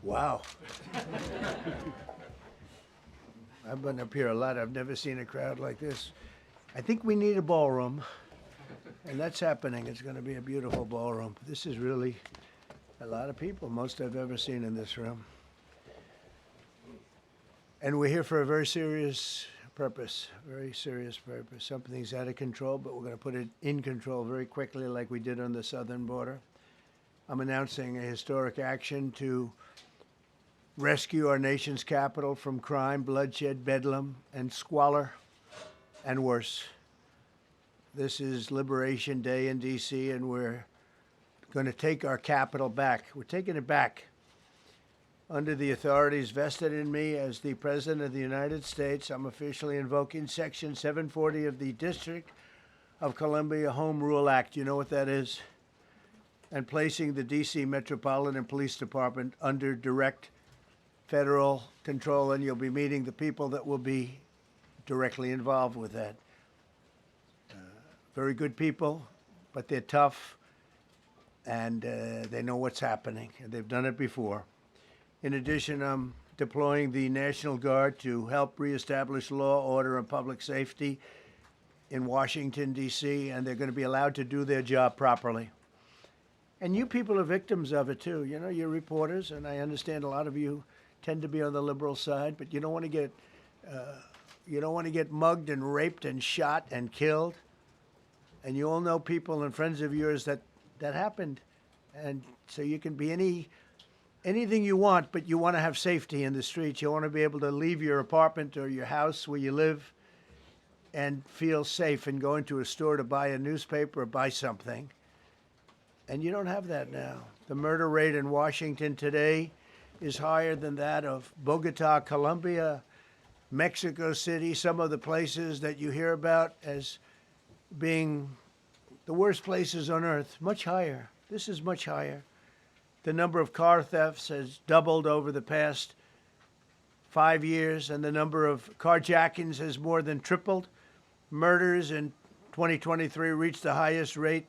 Wow. I've been up here a lot. I've never seen a crowd like this. I think we need a ballroom, and that's happening. It's going to be a beautiful ballroom. This is really a lot of people, most I've ever seen in this room. And we're here for a very serious purpose, very serious purpose. Something's out of control, but we're going to put it in control very quickly like we did on the southern border. I'm announcing a historic action to rescue our nation's capital from crime, bloodshed, bedlam, and squalor, and worse. This is Liberation Day in D.C., and we're going to take our capital back. We're taking it back. Under the authorities vested in me as the President of the United States, I'm officially invoking Section 740 of the District of Columbia Home Rule Act. You know what that is? And placing the D.C. Metropolitan Police Department under direct federal control, and you'll be meeting the people that will be directly involved with that. Very good people, but they're tough, and they know what's happening, and they've done it before. In addition, I'm deploying the National Guard to help reestablish law, order, and public safety in Washington, D.C., and they're going to be allowed to do their job properly. And you people are victims of it, too. You know, you're reporters, and I understand a lot of you tend to be on the liberal side, but you don't want to get mugged and raped and shot and killed. And you all know people and friends of yours that happened. And so you can be anything you want, but you want to have safety in the streets. You want to be able to leave your apartment or your house where you live and feel safe and go into a store to buy a newspaper or buy something. And you don't have that now. The murder rate in Washington today is higher than that of Bogota, Colombia, Mexico City, some of the places that you hear about as being the worst places on earth, much higher. This is much higher. The number of car thefts has doubled over the past 5 years, and the number of carjackings has more than tripled. Murders in 2023 reached the highest rate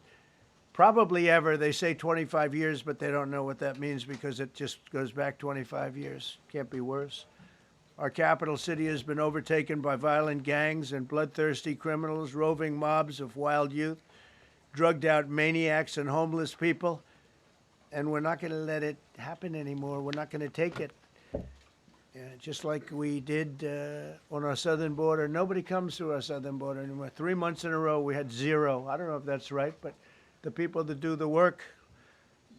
probably ever. They say 25 years, but they don't know what that means because it just goes back 25 years. Can't be worse. Our capital city has been overtaken by violent gangs and bloodthirsty criminals, roving mobs of wild youth, drugged out maniacs and homeless people. And we're not going to let it happen anymore. We're not going to take it. Just like we did on our southern border. Nobody comes through our southern border anymore. 3 months in a row, we had zero. I don't know if that's right, but the people that do the work,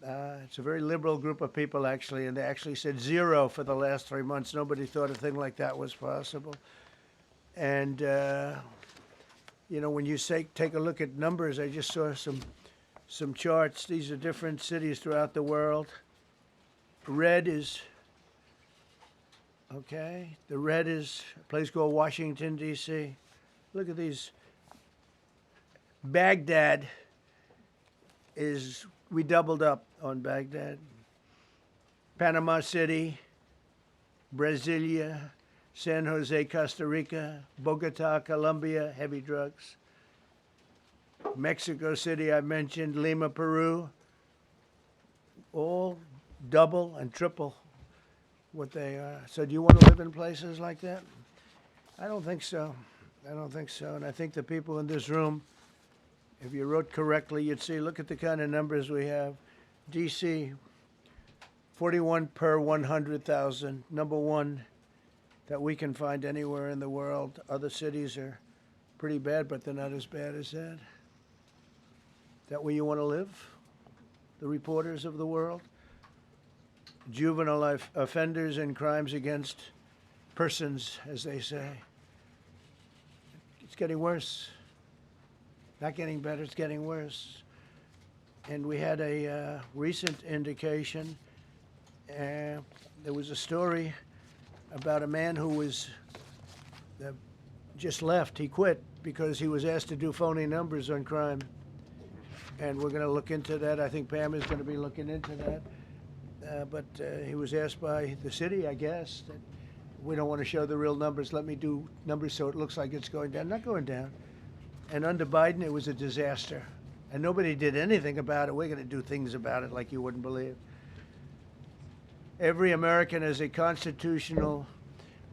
it's a very liberal group of people, actually, and they actually said zero for the last 3 months. Nobody thought a thing like that was possible. And, you know, when you take a look at numbers, I just saw some charts. These are different cities throughout the world. Red is, okay, the red is a place called Washington, D.C. Look at these. Baghdad we doubled up on Baghdad. Panama City, Brasilia, San Jose, Costa Rica, Bogota, Colombia, heavy drugs. Mexico City, I mentioned, Lima, Peru, all double and triple what they are. So do you want to live in places like that? I don't think so. I don't think so. And I think the people in this room, if you wrote correctly, you'd see, look at the kind of numbers we have. D.C., 41 per 100,000, number one that we can find anywhere in the world. Other cities are pretty bad, but they're not as bad as that. Is that where you want to live? The reporters of the world? Juvenile offenders and crimes against persons, as they say. It's getting worse. Not getting better, it's getting worse. And we had a recent indication. There was a story about a man who was just left. He quit because he was asked to do phony numbers on crime. And we're going to look into that. I think Pam is going to be looking into that. But he was asked by the city, I guess, that we don't want to show the real numbers. Let me do numbers so it looks like it's going down. Not going down. And under Biden, it was a disaster. And nobody did anything about it. We're going to do things about it like you wouldn't believe. Every American has a constitutional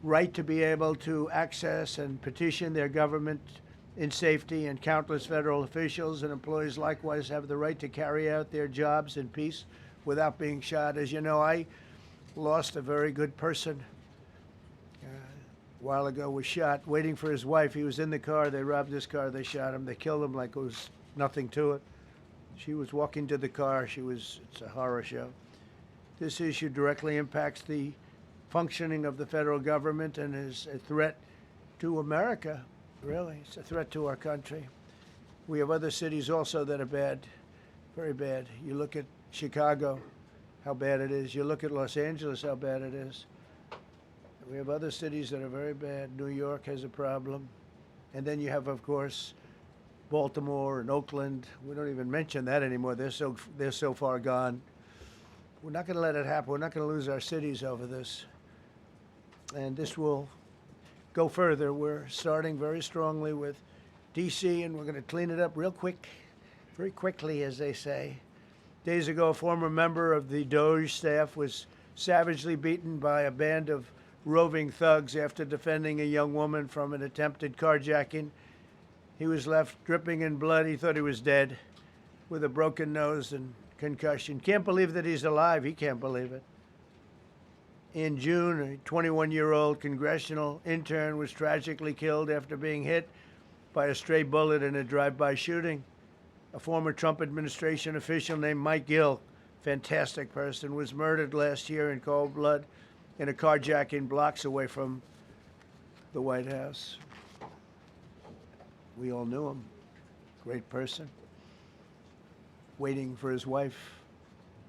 right to be able to access and petition their government in safety, and countless federal officials and employees likewise have the right to carry out their jobs in peace without being shot. As you know, I lost a very good person a while ago, was shot waiting for his wife. He was in the car. They robbed his car. They shot him. They killed him like it was nothing to it. She was walking to the car. It's a horror show. This issue directly impacts the functioning of the federal government and is a threat to America, really. It's a threat to our country. We have other cities also that are bad, very bad. You look at Chicago, how bad it is. You look at Los Angeles, how bad it is. We have other cities that are very bad. New York has a problem. And then you have, of course, Baltimore and Oakland. We don't even mention that anymore. They're so far gone. We're not going to let it happen. We're not going to lose our cities over this. And this will go further. We're starting very strongly with D.C., and we're going to clean it up real quick, very quickly, as they say. Days ago, a former member of the Doge staff was savagely beaten by a band of roving thugs after defending a young woman from an attempted carjacking. He was left dripping in blood. He thought he was dead, with a broken nose and concussion. Can't believe that he's alive. He can't believe it. In June, a 21-year-old congressional intern was tragically killed after being hit by a stray bullet in a drive-by shooting. A former Trump administration official named Mike Gill, fantastic person, was murdered last year in cold blood in a carjacking blocks away from the White House. We all knew him. Great person. Waiting for his wife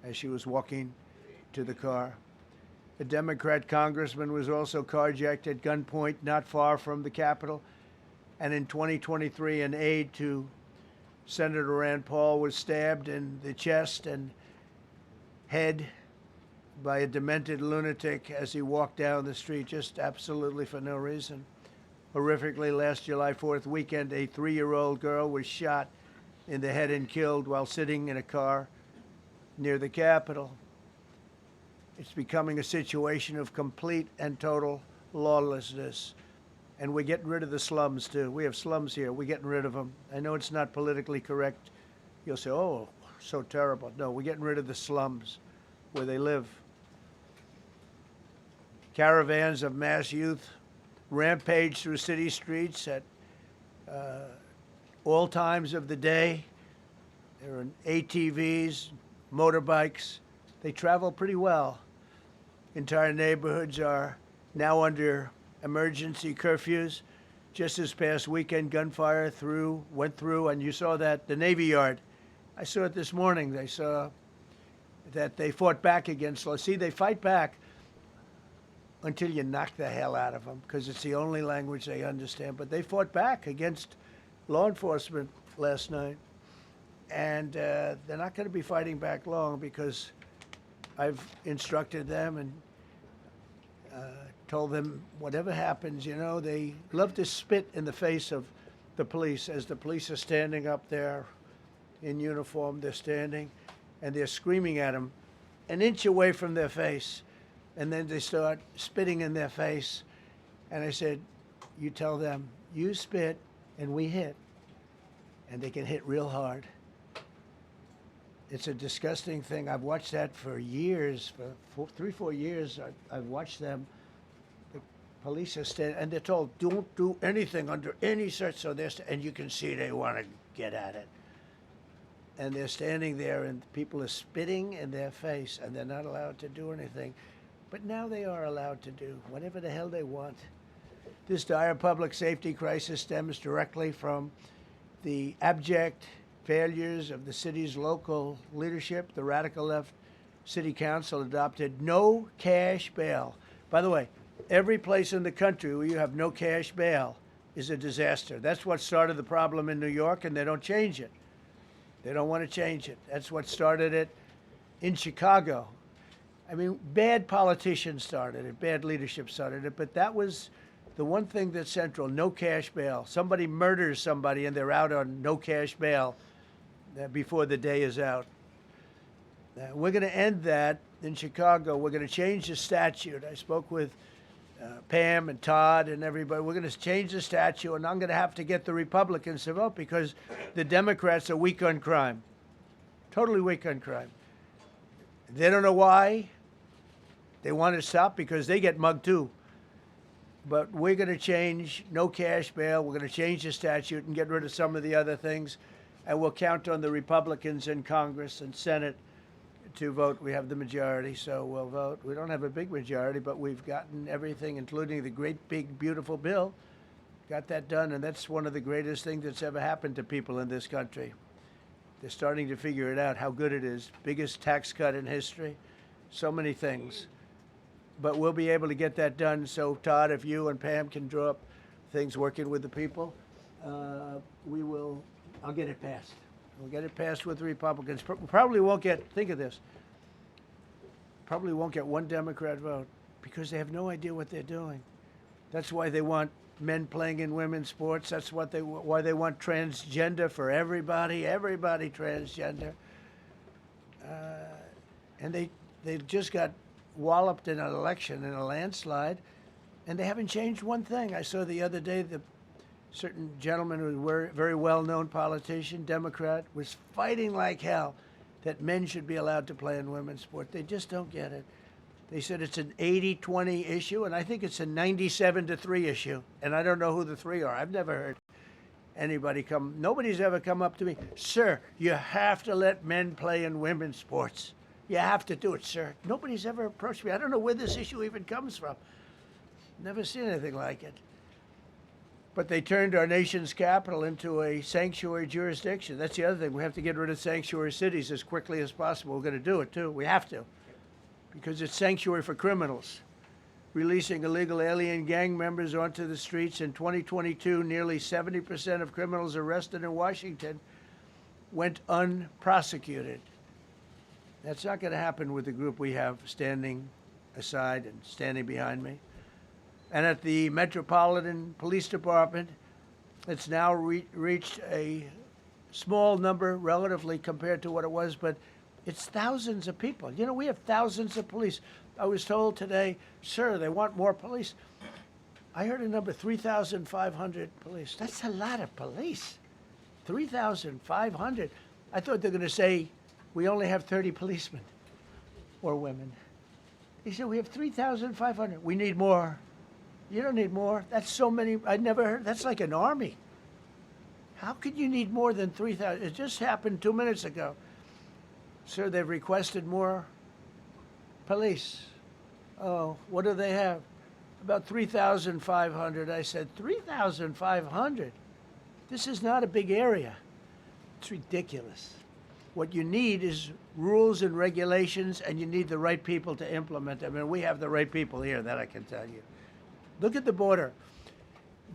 as she was walking to the car. A Democrat congressman was also carjacked at gunpoint not far from the Capitol. And in 2023, an aide to Senator Rand Paul was stabbed in the chest and head by a demented lunatic as he walked down the street, just absolutely for no reason. Horrifically, last July 4th weekend, a 3-year-old girl was shot in the head and killed while sitting in a car near the Capitol. It's becoming a situation of complete and total lawlessness. And we're getting rid of the slums, too. We have slums here. We're getting rid of them. I know it's not politically correct. You'll say, oh, so terrible. No, we're getting rid of the slums where they live. Caravans of mass youth rampage through city streets at all times of the day. There are ATVs, motorbikes. They travel pretty well. Entire neighborhoods are now under emergency curfews. Just this past weekend, gunfire went through, and you saw that, the Navy Yard. I saw it this morning. They saw that they fought back against law. See, they fight back until you knock the hell out of them, because it's the only language they understand. But they fought back against law enforcement last night. And they're not going to be fighting back long, because I've instructed them and told them whatever happens, you know, they love to spit in the face of the police. As the police are standing up there in uniform, they're standing and they're screaming at them an inch away from their face. And then they start spitting in their face. And I said, you tell them, you spit and we hit. And they can hit real hard. It's a disgusting thing. I've watched that for years, for 3-4 years. I've watched them. The police are standing, and they're told, don't do anything under any search. So and you can see they want to get at it. And they're standing there, and people are spitting in their face, and they're not allowed to do anything. But now they are allowed to do whatever the hell they want. This dire public safety crisis stems directly from the abject failures of the city's local leadership. The radical left city council adopted no cash bail. By the way, every place in the country where you have no cash bail is a disaster. That's what started the problem in New York, and they don't change it. They don't want to change it. That's what started it in Chicago. I mean, bad politicians started it, bad leadership started it, but that was the one thing that's central, no cash bail. Somebody murders somebody and they're out on no cash bail before the day is out. We're going to end that in Chicago, we're going to change the statute. I spoke with Pam and Todd and everybody. We're going to change the statute, and I'm going to have to get the Republicans to vote because the Democrats are weak on crime, totally weak on crime. They don't know why. They want to stop because they get mugged too. But we're going to change no cash bail. We're going to change the statute and get rid of some of the other things. And we'll count on the Republicans in Congress and Senate to vote. We have the majority, so we'll vote. We don't have a big majority, but we've gotten everything, including the great, big, beautiful bill. Got that done, and that's one of the greatest things that's ever happened to people in this country. They're starting to figure it out, how good it is. Biggest tax cut in history. So many things. But we'll be able to get that done. So, Todd, if you and Pam can draw up things working with the people, we will. I'll get it passed. We'll get it passed with the Republicans. Probably won't get, think of this, probably won't get one Democrat vote because they have no idea what they're doing. That's why they want men playing in women's sports. That's why they want transgender for everybody transgender. And they just got walloped in an election, in a landslide, and they haven't changed one thing. I saw the other day the certain gentleman who was a very well-known politician, Democrat, was fighting like hell that men should be allowed to play in women's sport. They just don't get it. They said it's an 80-20 issue, and I think it's a 97-3 issue. And I don't know who the three are. I've never heard anybody nobody's ever come up to me, sir, you have to let men play in women's sports. You have to do it, sir. Nobody's ever approached me. I don't know where this issue even comes from. Never seen anything like it. But they turned our nation's capital into a sanctuary jurisdiction. That's the other thing. We have to get rid of sanctuary cities as quickly as possible. We're going to do it, too. We have to. Because it's sanctuary for criminals. Releasing illegal alien gang members onto the streets. In 2022, nearly 70% of criminals arrested in Washington went unprosecuted. That's not going to happen with the group we have standing aside and standing behind me. And at the Metropolitan Police Department, it's now reached a small number relatively compared to what it was, but it's thousands of people. You know, we have thousands of police. I was told today, sir, they want more police. I heard a number, 3,500 police. That's a lot of police. 3,500. I thought they were going to say, we only have 30 policemen or women. They said, we have 3,500. We need more. You don't need more. That's so many. I never heard. That's like an army. How could you need more than 3,000? It just happened 2 minutes ago. Sir, they've requested more police. Oh, what do they have? About 3,500. I said, 3,500? This is not a big area. It's ridiculous. What you need is rules and regulations, and you need the right people to implement them. And we have the right people here, that I can tell you. Look at the border.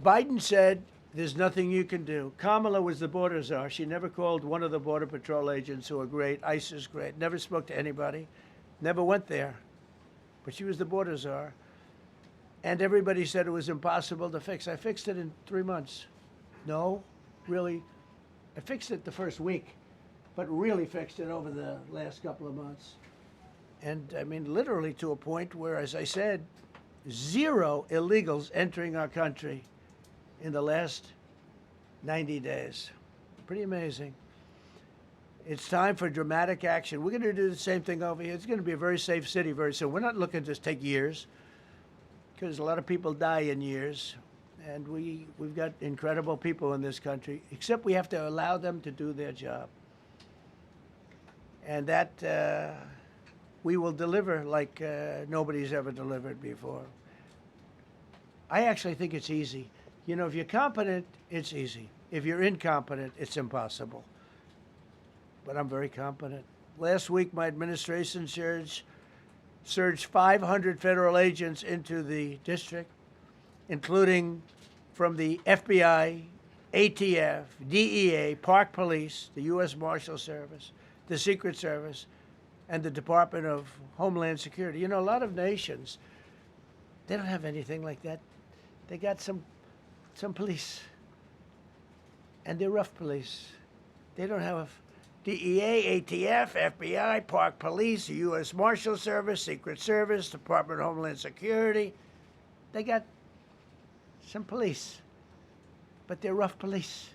Biden said there's nothing you can do. Kamala was the border czar. She never called one of the Border Patrol agents who are great. ICE is great. Never spoke to anybody. Never went there. But she was the border czar. And everybody said it was impossible to fix. I fixed it in 3 months. No, really. I fixed it the first week, but really fixed it over the last couple of months. And I mean, literally to a point where, as I said, 0 illegals entering our country in the last 90 days. Pretty amazing. It's time for dramatic action. We're going to do the same thing over here. It's going to be a very safe city very soon. We're not looking to take years, because a lot of people die in years. And we've got incredible people in this country, except we have to allow them to do their job. And that we will deliver like nobody's ever delivered before. I actually think it's easy. You know, if you're competent, it's easy. If you're incompetent, it's impossible. But I'm very competent. Last week, my administration surged 500 federal agents into the district, including from the FBI, ATF, DEA, Park Police, the U.S. Marshal Service, the Secret Service, and the Department of Homeland Security. You know, a lot of nations, they don't have anything like that. They got some police, and they're rough police. They don't have DEA, ATF, FBI, Park Police, U.S. Marshal Service, Secret Service, Department of Homeland Security. They got some police, but they're rough police,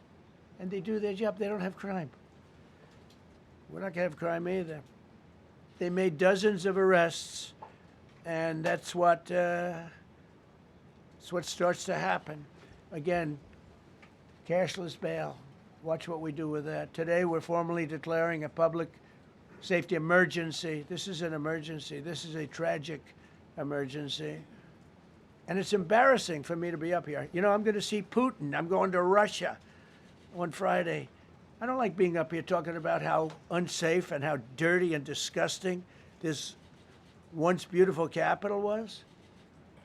and they do their job. They don't have crime. We're not going to have crime either. They made dozens of arrests, and that's what starts to happen. Again, cashless bail. Watch what we do with that. Today, we're formally declaring a public safety emergency. This is an emergency. This is a tragic emergency. And it's embarrassing for me to be up here. You know, I'm going to see Putin. I'm going to Russia on Friday. I don't like being up here talking about how unsafe and how dirty and disgusting this once beautiful capital was,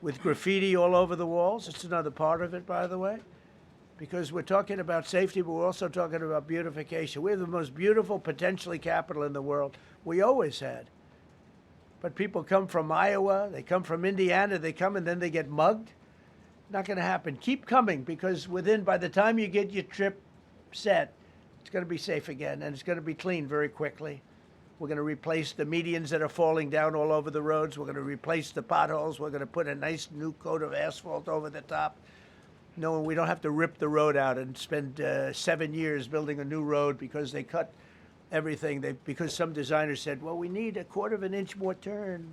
with graffiti all over the walls. It's another part of it, by the way, because we're talking about safety, but we're also talking about beautification. We have the most beautiful, potentially, capital in the world. We always had. But people come from Iowa, they come from Indiana, they come and then they get mugged. Not going to happen. Keep coming, because by the time you get your trip set, it's going to be safe again, and it's going to be clean very quickly. We're going to replace the medians that are falling down all over the roads. We're going to replace the potholes. We're going to put a nice new coat of asphalt over the top. No, we don't have to rip the road out and spend 7 years building a new road because they cut everything. Because some designers said, well, we need a quarter of an inch more turn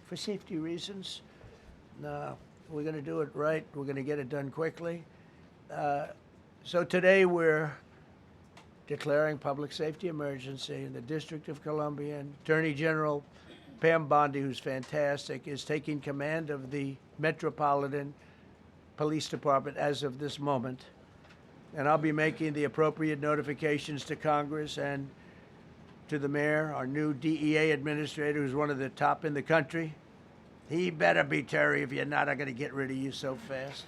for safety reasons. No, we're going to do it right. We're going to get it done quickly. So today we're declaring public safety emergency in the District of Columbia, and Attorney General Pam Bondi, who's fantastic, is taking command of the Metropolitan Police Department as of this moment. And I'll be making the appropriate notifications to Congress and to the mayor, our new DEA administrator, who's one of the top in the country. He better be Terry. If you're not, I'm going to get rid of you so fast.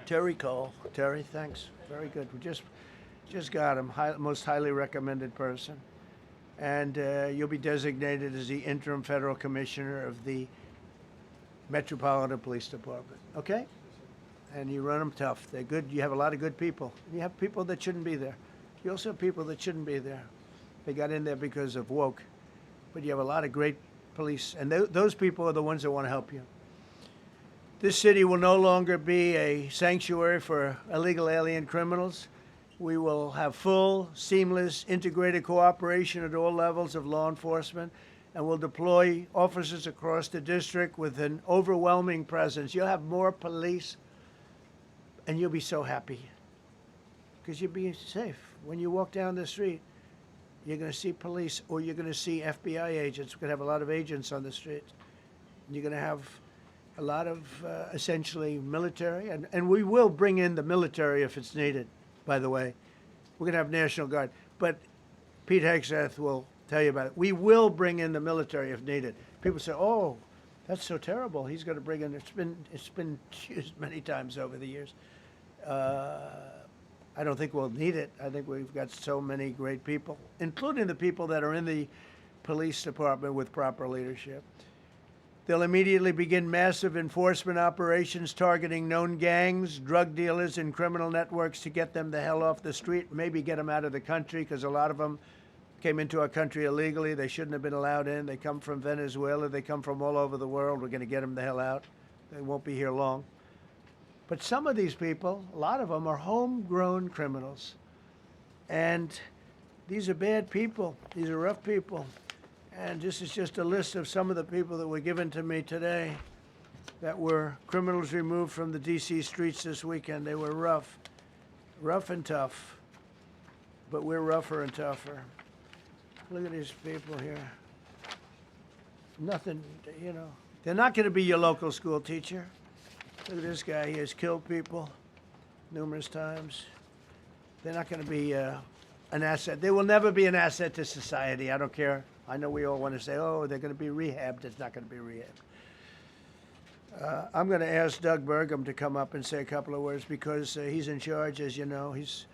Terry Cole. Terry, thanks. Very good. We just got him. Most highly recommended person. And you'll be designated as the interim federal commissioner of the Metropolitan Police Department. Okay? And you run them tough. They're good. You have a lot of good people. You have people that shouldn't be there. You also have people that shouldn't be there. They got in there because of woke. But you have a lot of great police. And those people are the ones that want to help you. This city will no longer be a sanctuary for illegal alien criminals. We will have full, seamless, integrated cooperation at all levels of law enforcement, and we'll deploy officers across the district with an overwhelming presence. You'll have more police, and you'll be so happy because you'll be safe. When you walk down the street, you're going to see police, or you're going to see FBI agents. We're going to have a lot of agents on the street. You're going to have a lot of essentially military, and we will bring in the military if it's needed, by the way. We're going to have National Guard. But Pete Hegseth will tell you about it. We will bring in the military if needed. People say, oh, that's so terrible. He's going to bring in, it's been used many times over the years. I don't think we'll need it. I think we've got so many great people, including the people that are in the police department with proper leadership. They'll immediately begin massive enforcement operations targeting known gangs, drug dealers, and criminal networks to get them the hell off the street, maybe get them out of the country, because a lot of them came into our country illegally. They shouldn't have been allowed in. They come from Venezuela. They come from all over the world. We're going to get them the hell out. They won't be here long. But some of these people, a lot of them, are homegrown criminals. And these are bad people. These are rough people. And this is just a list of some of the people that were given to me today that were criminals removed from the D.C. streets this weekend. They were rough and tough. But we're rougher and tougher. Look at these people here. Nothing, you know. They're not going to be your local school teacher. Look at this guy. He has killed people numerous times. They're not going to be an asset. They will never be an asset to society. I don't care. I know we all want to say, oh, they're going to be rehabbed. It's not going to be rehabbed. I'm going to ask Doug Burgum to come up and say a couple of words because he's in charge, as you know. He's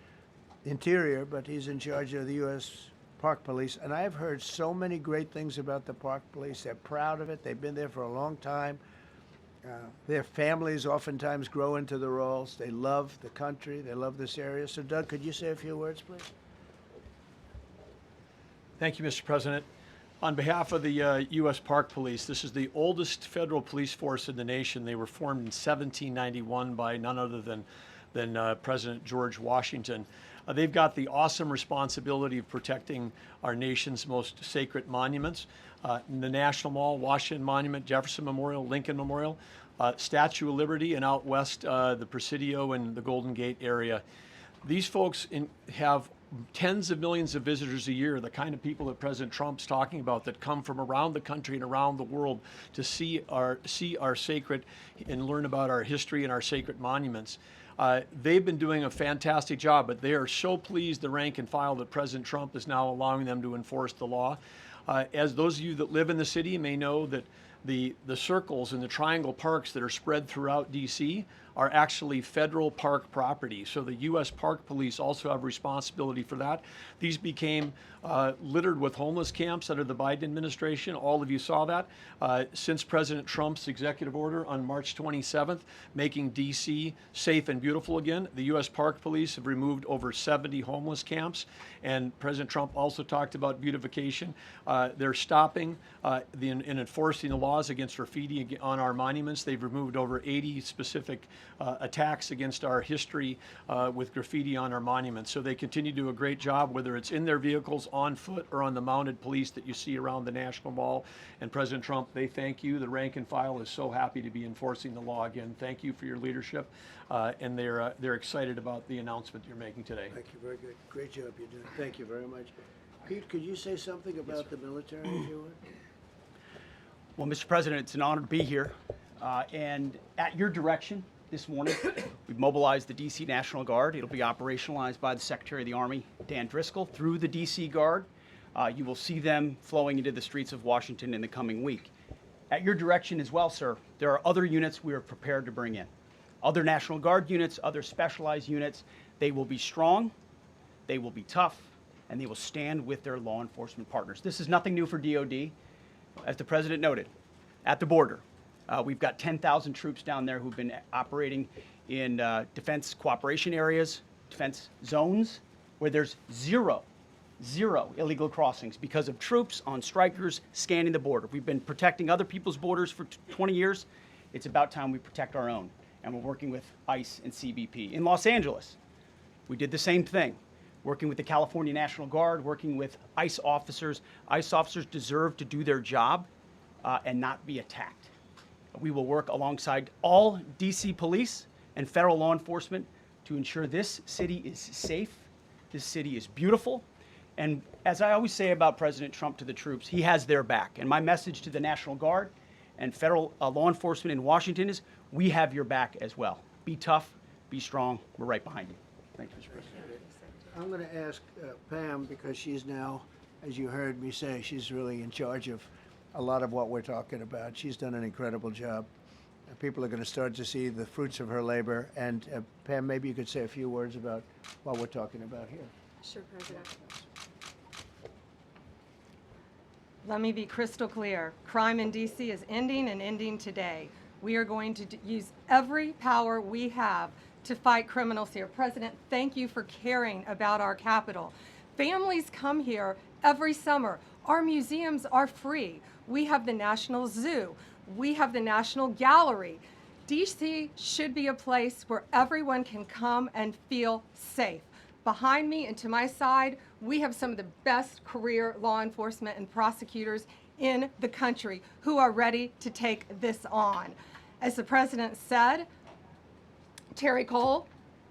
Interior, but he's in charge of the U.S. Park Police. And I've heard so many great things about the Park Police. They're proud of it. They've been there for a long time. Their families oftentimes grow into the roles. They love the country. They love this area. So, Doug, could you say a few words, please? Thank you, Mr. President. On behalf of the U.S. Park Police, this is the oldest federal police force in the nation. They were formed in 1791 by none other than President George Washington. They've got the awesome responsibility of protecting our nation's most sacred monuments. The National Mall, Washington Monument, Jefferson Memorial, Lincoln Memorial, Statue of Liberty, and out west, the Presidio and the Golden Gate area. These folks have tens of millions of visitors a year, the kind of people that President Trump's talking about that come from around the country and around the world to see our sacred and learn about our history and our sacred monuments. They've been doing a fantastic job, but they are so pleased, the rank and file, that President Trump is now allowing them to enforce the law. As those of you that live in the city may know, that the circles and the triangle parks that are spread throughout D.C. are actually federal park property. So the U.S. Park Police also have responsibility for that. These became littered with homeless camps under the Biden administration. All of you saw that. Since President Trump's executive order on March 27th, making D.C. safe and beautiful again, the U.S. Park Police have removed over 70 homeless camps. And President Trump also talked about beautification. They're stopping and enforcing the laws against graffiti on our monuments. They've removed over 80 specific attacks against our history with graffiti on our monuments. So they continue to do a great job, whether it's in their vehicles, on foot, or on the mounted police that you see around the National Mall. And President Trump, they thank you. The rank and file is so happy to be enforcing the law again. Thank you for your leadership, and they're excited about the announcement you're making today. Thank you, very good. Great job you're doing. Thank you very much. Pete, could you say something about the military, if you would? Well, Mr. President, it's an honor to be here. And at your direction this morning, we've mobilized the D.C. National Guard. It'll be operationalized by the Secretary of the Army, Dan Driscoll, through the D.C. Guard. You will see them flowing into the streets of Washington in the coming week. At your direction as well, sir, there are other units we are prepared to bring in. Other National Guard units, other specialized units. They will be strong, they will be tough, and they will stand with their law enforcement partners. This is nothing new for DOD. As the President noted, at the border, we've got 10,000 troops down there who've been operating in defense cooperation areas, defense zones, where there's zero illegal crossings because of troops on strikers scanning the border. We've been protecting other people's borders for 20 years. It's about time we protect our own, and we're working with ICE and CBP. In Los Angeles, we did the same thing, working with the California National Guard, working with ICE officers. ICE officers deserve to do their job and not be attacked. We will work alongside all DC police and federal law enforcement to ensure this city is safe, this city is beautiful, and as I always say about President Trump to the troops, he has their back. And my message to the National Guard and federal law enforcement in Washington is, we have your back as well. Be tough, be strong, we're right behind you. Thank you, Mr. President. I'm going to ask Pam, because she's now, as you heard me say, she's really in charge of a lot of what we're talking about. She's done an incredible job. People are going to start to see the fruits of her labor. And Pam, maybe you could say a few words about what we're talking about here. Sure, President. Let me be crystal clear. Crime in D.C. is ending, and ending today. We are going to use every power we have to fight criminals here. President, thank you for caring about our capital. Families come here every summer. Our museums are free. We have the National Zoo. We have the National Gallery. D.C. should be a place where everyone can come and feel safe. Behind me and to my side, we have some of the best career law enforcement and prosecutors in the country who are ready to take this on. As the President said, Terry Cole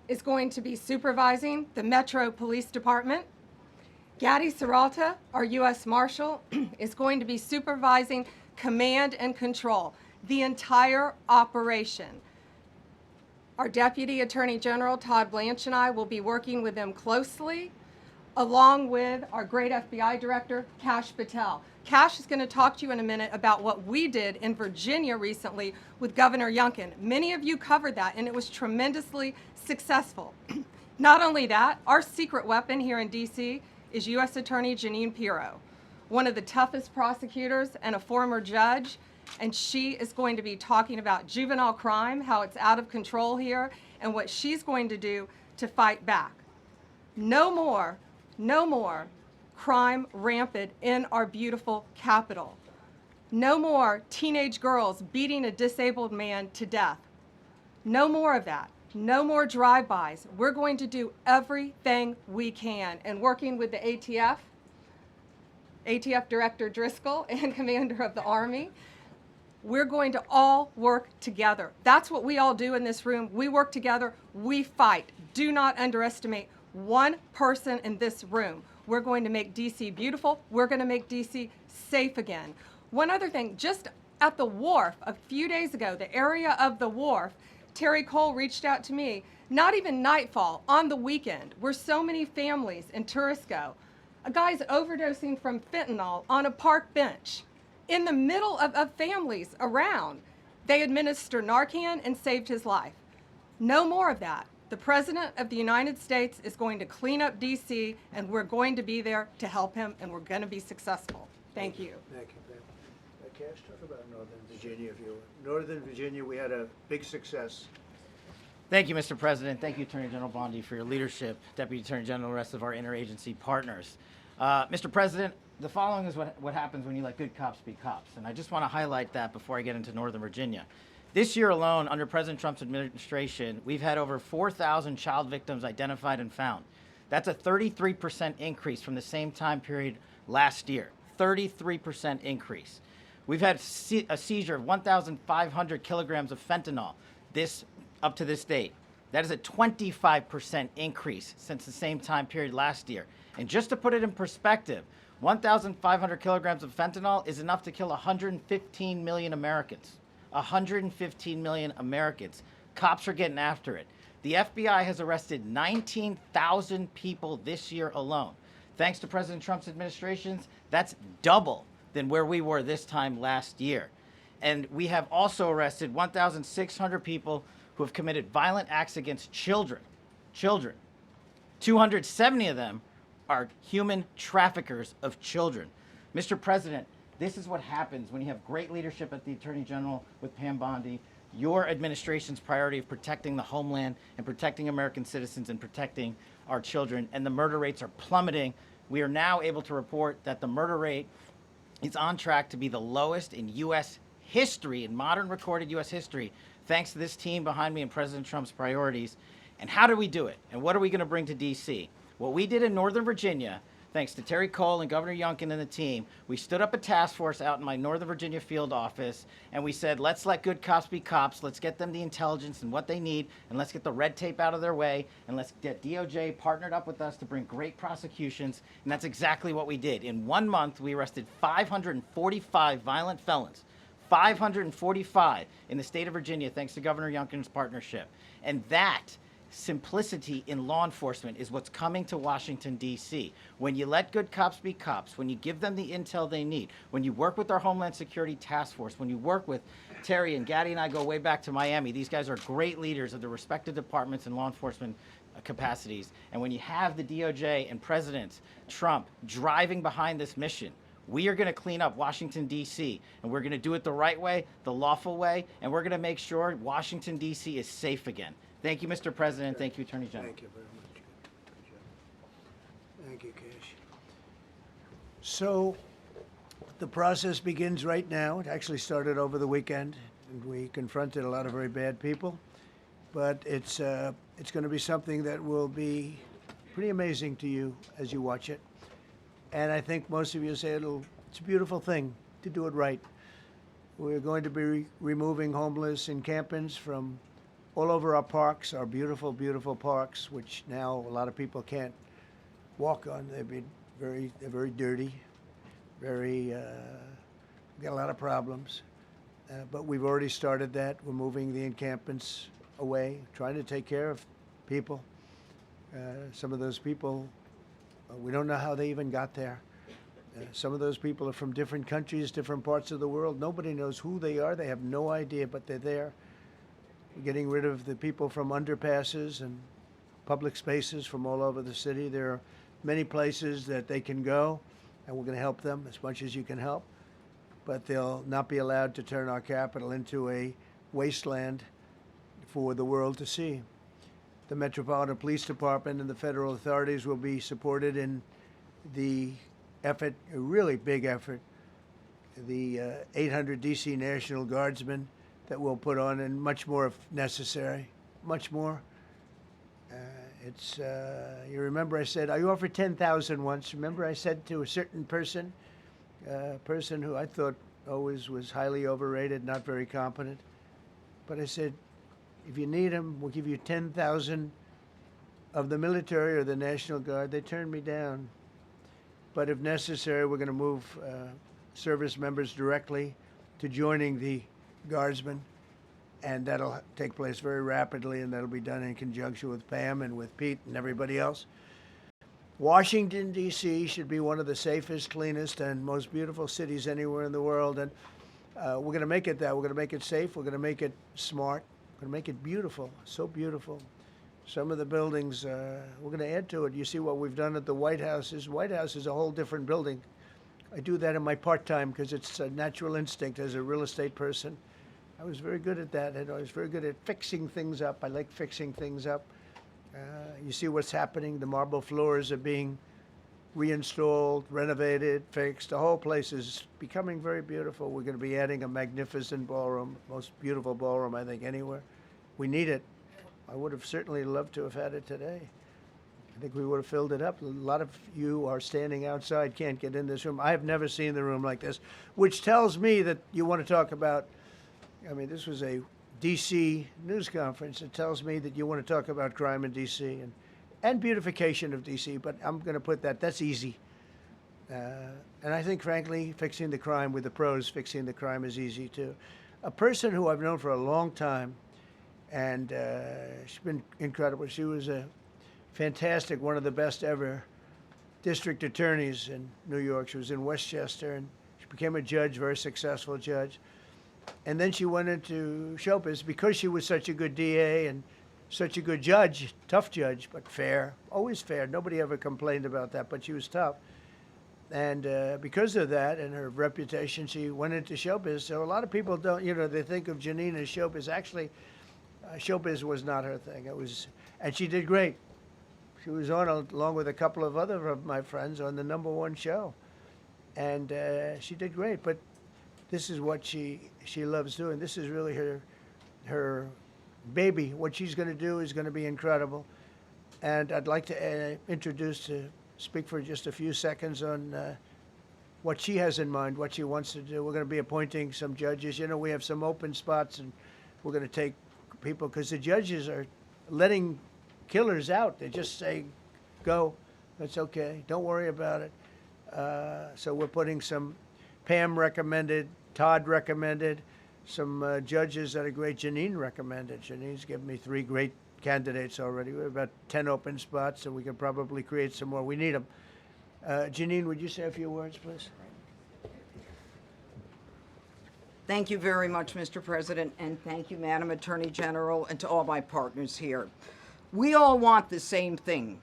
is going to be supervising the Metro Police Department. Gaddy Serralta, our U.S. Marshal, is going to be supervising command and control, the entire operation. Our Deputy Attorney General, Todd Blanche, and I will be working with them closely, along with our great FBI Director, Kash Patel. Kash is going to talk to you in a minute about what we did in Virginia recently with Governor Youngkin. Many of you covered that, and it was tremendously successful. Not only that, our secret weapon here in D.C. is U.S. Attorney Jeanine Pirro, one of the toughest prosecutors and a former judge, and she is going to be talking about juvenile crime, how it's out of control here, and what she's going to do to fight back. No more crime rampant in our beautiful capital. No more teenage girls beating a disabled man to death. No more of that. No more drive-bys. We're going to do everything we can. And working with the ATF Director Driscoll and Commander of the Army, we're going to all work together. That's what we all do in this room. We work together, we fight. Do not underestimate one person in this room. We're going to make DC beautiful. We're going to make DC safe again. One other thing, just at the wharf a few days ago, the area of the wharf, Terry Cole reached out to me, not even nightfall, on the weekend, where so many families and tourists go. A guy's overdosing from fentanyl on a park bench in the middle of families around. They administered Narcan and saved his life. No more of that. The President of the United States is going to clean up DC, and we're going to be there to help him, and we're going to be successful. Thank you. Thank you, Ben. Cash, talk about Northern Virginia, if you would. Northern Virginia, we had a big success. Thank you, Mr. President. Thank you, Attorney General Bondi, for your leadership, Deputy Attorney General, and the rest of our interagency partners. Mr. President, the following is what happens when you let good cops be cops, and I just want to highlight that before I get into Northern Virginia. This year alone, under President Trump's administration, we've had over 4,000 child victims identified and found. That's a 33% increase from the same time period last year. 33% increase. We've had a seizure of 1,500 kilograms of fentanyl up to this date. That is a 25% increase since the same time period last year. And just to put it in perspective, 1,500 kilograms of fentanyl is enough to kill 115 million Americans. 115 million Americans. Cops are getting after it. The FBI has arrested 19,000 people this year alone. Thanks to President Trump's administrations, that's double than where we were this time last year. And we have also arrested 1,600 people who have committed violent acts against children. 270 of them are human traffickers of children. Mr. President, this is what happens when you have great leadership at the Attorney General with Pam Bondi, your administration's priority of protecting the homeland and protecting American citizens and protecting our children, and the murder rates are plummeting. We are now able to report that the murder rate is on track to be the lowest in U.S. history, in modern recorded U.S. history, thanks to this team behind me and President Trump's priorities. And how do we do it? And what are we going to bring to D.C.? What we did in Northern Virginia, thanks to Terry Cole and Governor Youngkin and the team, we stood up a task force out in my Northern Virginia field office, and we said, let's let good cops be cops, let's get them the intelligence and what they need, and let's get the red tape out of their way, and let's get DOJ partnered up with us to bring great prosecutions, and that's exactly what we did. In 1 month, we arrested 545 violent felons. 545 in the state of Virginia, thanks to Governor Youngkin's partnership. And that simplicity in law enforcement is what's coming to Washington, D.C. When you let good cops be cops, when you give them the intel they need, when you work with our Homeland Security Task Force, when you work with Terry and Gaddy and I go way back to Miami. These guys are great leaders of the respective departments and law enforcement capacities. And when you have the DOJ and President Trump driving behind this mission, we are going to clean up Washington, D.C., and we're going to do it the right way, the lawful way, and we're going to make sure Washington, D.C. is safe again. Thank you, Mr. President. Thank you, Attorney General. Thank you very much. Good job. Thank you, Cash. So the process begins right now. It actually started over the weekend, and we confronted a lot of very bad people. But it's going to be something that will be pretty amazing to you as you watch it. And I think most of you say it's a beautiful thing to do it right. We're going to be removing homeless encampments from all over our parks, our beautiful, beautiful parks, which now a lot of people can't walk on. They're very dirty, got a lot of problems. But we've already started that. We're moving the encampments away, trying to take care of people. Some of those people, we don't know how they even got there. Some of those people are from different countries, different parts of the world. Nobody knows who they are. They have no idea, but they're there. We're getting rid of the people from underpasses and public spaces from all over the city. There are many places that they can go, and we're going to help them as much as you can help. But they'll not be allowed to turn our capital into a wasteland for the world to see. The Metropolitan Police Department and the federal authorities will be supported in the effort, a really big effort. The 800 DC National Guardsmen that we'll put on, and much more if necessary, much more. You remember I said, I offered 10,000 once. Remember I said to a certain person, a person who I thought always was highly overrated, not very competent. But I said, if you need them, we'll give you 10,000 of the military or the National Guard. They turned me down. But if necessary, we're going to move service members directly to joining the Guardsmen. And that'll take place very rapidly, and that'll be done in conjunction with Pam and with Pete and everybody else. Washington, D.C. should be one of the safest, cleanest, and most beautiful cities anywhere in the world. And we're going to make it that. We're going to make it safe. We're going to make it smart. We're going to make it beautiful, so beautiful. Some of the buildings, we're going to add to it. You see what we've done at the White House. White House is a whole different building. I do that in my part-time because it's a natural instinct as a real estate person. I was very good at that, and I was very good at fixing things up. I like fixing things up. You see what's happening. The marble floors are being reinstalled, renovated, fixed. The whole place is becoming very beautiful. We're going to be adding a magnificent ballroom, most beautiful ballroom, I think, anywhere. We need it. I would have certainly loved to have had it today. I think we would have filled it up. A lot of you are standing outside, can't get in this room. I have never seen the room like this, which tells me that you want to talk about, I mean, this was a D.C. news conference. It tells me that you want to talk about crime in D.C. and beautification of D.C., but I'm going to put that's easy. And I think, frankly, fixing the crime with the pros, fixing the crime is easy, too. A person who I've known for a long time, and she's been incredible. She was a fantastic, one of the best ever district attorneys in New York. She was in Westchester, and she became a judge, very successful judge. And then she went into show business because she was such a good DA and such a good judge, tough judge, but fair, always fair. Nobody ever complained about that, but she was tough. And because of that and her reputation, she went into showbiz. So a lot of people don't, they think of Janine as showbiz. Actually, showbiz was not her thing. And she did great. She was on, along with a couple of other of my friends, on the #1 show. And she did great, but this is what she loves doing. This is really her baby. What she's going to do is going to be incredible. And I'd like to speak for just a few seconds on what she has in mind, what she wants to do. We're going to be appointing some judges. We have some open spots, and we're going to take people, because the judges are letting killers out. They just say, go, that's okay, don't worry about it. So we're putting some, Pam recommended, Todd recommended, some judges that are great. Janine recommended. Janine's given me 3 great candidates already. We have about 10 open spots, and we can probably create some more. We need them. Janine, would you say a few words, please? Thank you very much, Mr. President, and thank you, Madam Attorney General, and to all my partners here. We all want the same thing.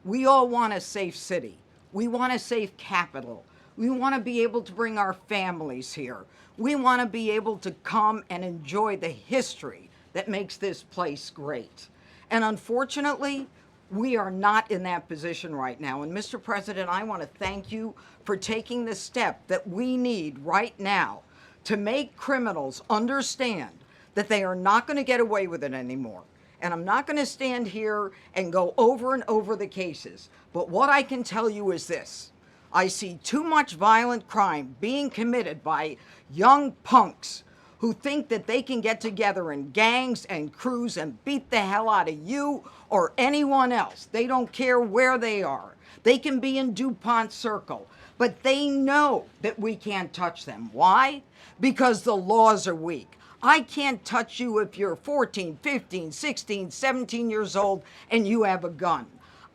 We all want a safe city. We want a safe capital. We want to be able to bring our families here. We want to be able to come and enjoy the history that makes this place great. And unfortunately, we are not in that position right now. And Mr. President, I want to thank you for taking the step that we need right now to make criminals understand that they are not going to get away with it anymore. And I'm not going to stand here and go over and over the cases. But what I can tell you is this. I see too much violent crime being committed by young punks who think that they can get together in gangs and crews and beat the hell out of you or anyone else. They don't care where they are. They can be in DuPont Circle, but they know that we can't touch them. Why? Because the laws are weak. I can't touch you if you're 14, 15, 16, 17 years old and you have a gun.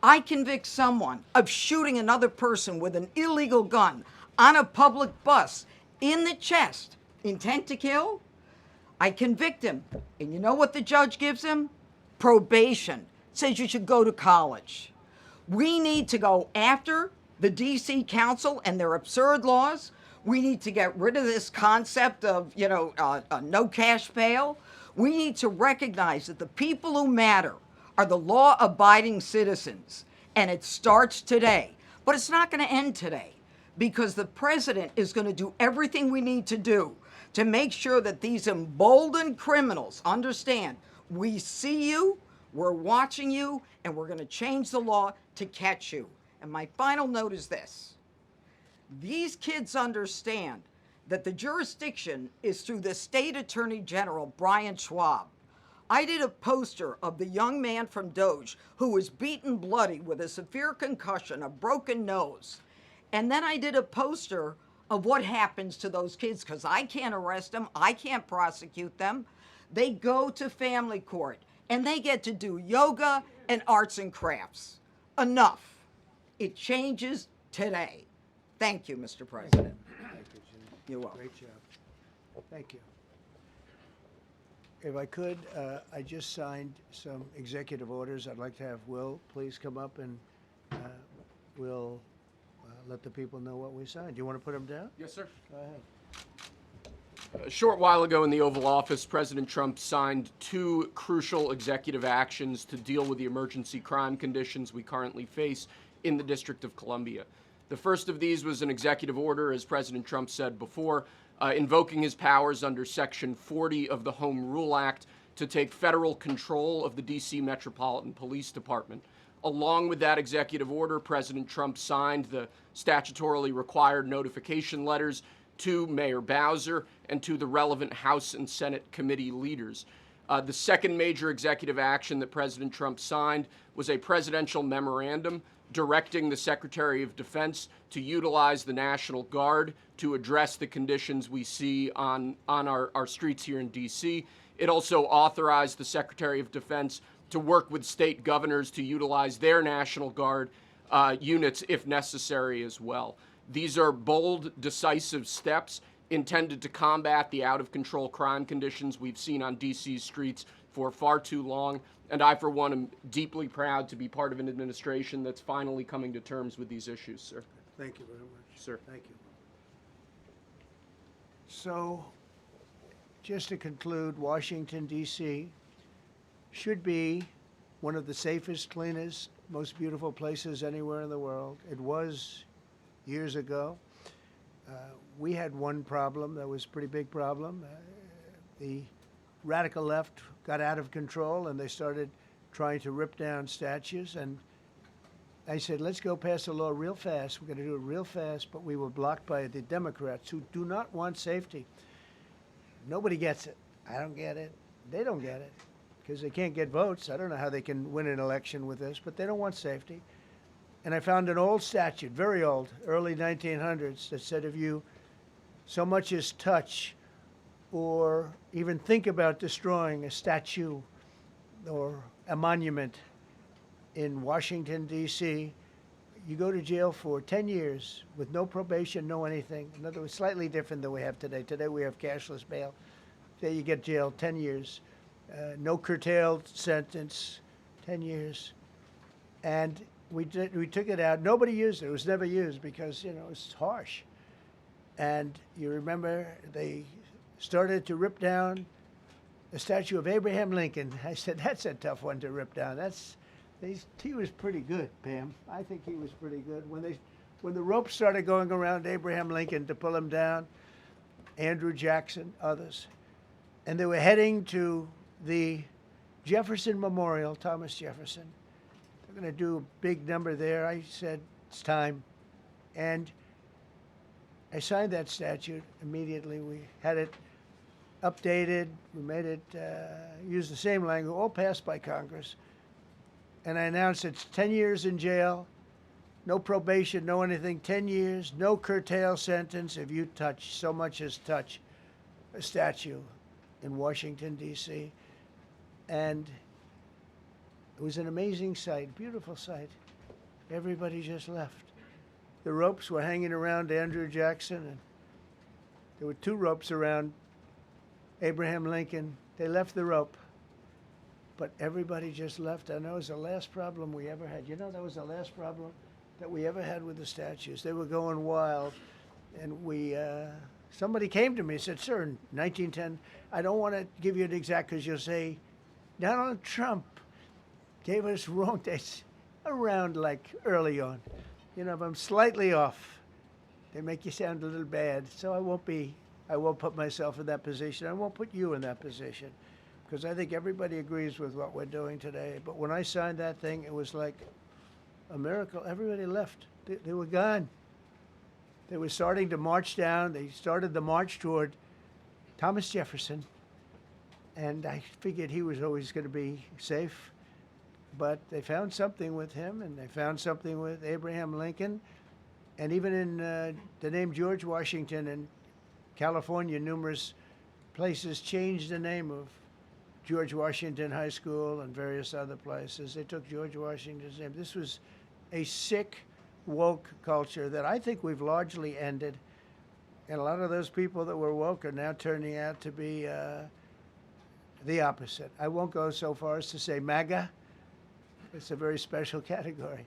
I convict someone of shooting another person with an illegal gun on a public bus in the chest, intent to kill. I convict him. And you know what the judge gives him? Probation. Says you should go to college. We need to go after the DC Council and their absurd laws. We need to get rid of this concept of, no cash bail. We need to recognize that the people who matter are the law-abiding citizens, and it starts today. But it's not going to end today. because the president is going to do everything we need to do to make sure that these emboldened criminals understand we see you, we're watching you, and we're going to change the law to catch you. And my final note is this. These kids understand that the jurisdiction is through the state attorney general, Brian Schwab. I did a poster of the young man from Doge who was beaten bloody with a severe concussion, a broken nose. And then I did a poster of what happens to those kids, because I can't arrest them, I can't prosecute them. They go to family court and they get to do yoga and arts and crafts. Enough. It changes today. Thank you, Mr. President. Thank you, Jim. You're welcome. Great job. Thank you. If I could, I just signed some executive orders. I'd like to have Will please come up and we'll let the people know what we signed. Do you want to put them down? Yes, sir. Go ahead. A short while ago in the Oval Office, President Trump signed 2 crucial executive actions to deal with the emergency crime conditions we currently face in the District of Columbia. The first of these was an executive order, as President Trump said before, invoking his powers under Section 40 of the Home Rule Act to take federal control of the D.C. Metropolitan Police Department. Along with that executive order, President Trump signed the statutorily required notification letters to Mayor Bowser and to the relevant House and Senate committee leaders. The second major executive action that President Trump signed was a presidential memorandum directing the Secretary of Defense to utilize the National Guard to address the conditions we see on our streets here in D.C. It also authorized the Secretary of Defense to work with state governors to utilize their National Guard units if necessary as well. These are bold, decisive steps intended to combat the out-of-control crime conditions we've seen on D.C.'s streets for far too long. And I, for one, am deeply proud to be part of an administration that's finally coming to terms with these issues, sir. Thank you very much. Sir. Thank you. So, just to conclude, Washington, D.C. should be one of the safest, cleanest, most beautiful places anywhere in the world. It was years ago. We had one problem that was a pretty big problem. The radical left got out of control and they started trying to rip down statues. And I said, let's go pass a law real fast. We're going to do it real fast, but we were blocked by the Democrats who do not want safety. Nobody gets it. I don't get it. They don't get it because they can't get votes. I don't know how they can win an election with this, but they don't want safety. And I found an old statute, very old, early 1900s, that said if you so much as touch or even think about destroying a statue or a monument in Washington, D.C., you go to jail for 10 years with no probation, no anything. In other words, slightly different than we have today. Today we have cashless bail. There you get jailed 10 years. No curtailed sentence, 10 years. And we took it out. Nobody used it. It was never used because, you know, it's harsh. And you remember they started to rip down the statue of Abraham Lincoln. I said, that's a tough one to rip down. He was pretty good, Pam. I think he was pretty good. When the ropes started going around Abraham Lincoln to pull him down, Andrew Jackson, others, and they were heading to the Jefferson Memorial, Thomas Jefferson. They're going to do a big number there. I said, it's time. And I signed that statute immediately. We had it updated. We made it use the same language, all passed by Congress. And I announced it's 10 years in jail, no probation, no anything, 10 years, no curtail sentence if you touch, so much as touch a statue in Washington, D.C. And it was an amazing sight, beautiful sight. Everybody just left. The ropes were hanging around Andrew Jackson, and there were 2 ropes around Abraham Lincoln. They left the rope, but everybody just left. I know it was the last problem we ever had. You know, that was the last problem that we ever had with the statues. They were going wild, and somebody came to me and said, sir, in 1910, I don't want to give you an exact because you'll say, Donald Trump gave us wrong dates around like early on. You know, if I'm slightly off, they make you sound a little bad. So I won't put myself in that position. I won't put you in that position, because I think everybody agrees with what we're doing today. But when I signed that thing, it was like a miracle. Everybody left. They were gone. They were starting to march down. They started the march toward Thomas Jefferson, and I figured he was always going to be safe. But they found something with him, and they found something with Abraham Lincoln, and even in the name George Washington in California, numerous places changed the name of George Washington High School and various other places. They took George Washington's name. This was a sick, woke culture that I think we've largely ended. And a lot of those people that were woke are now turning out to be the opposite. I won't go so far as to say MAGA. It's a very special category.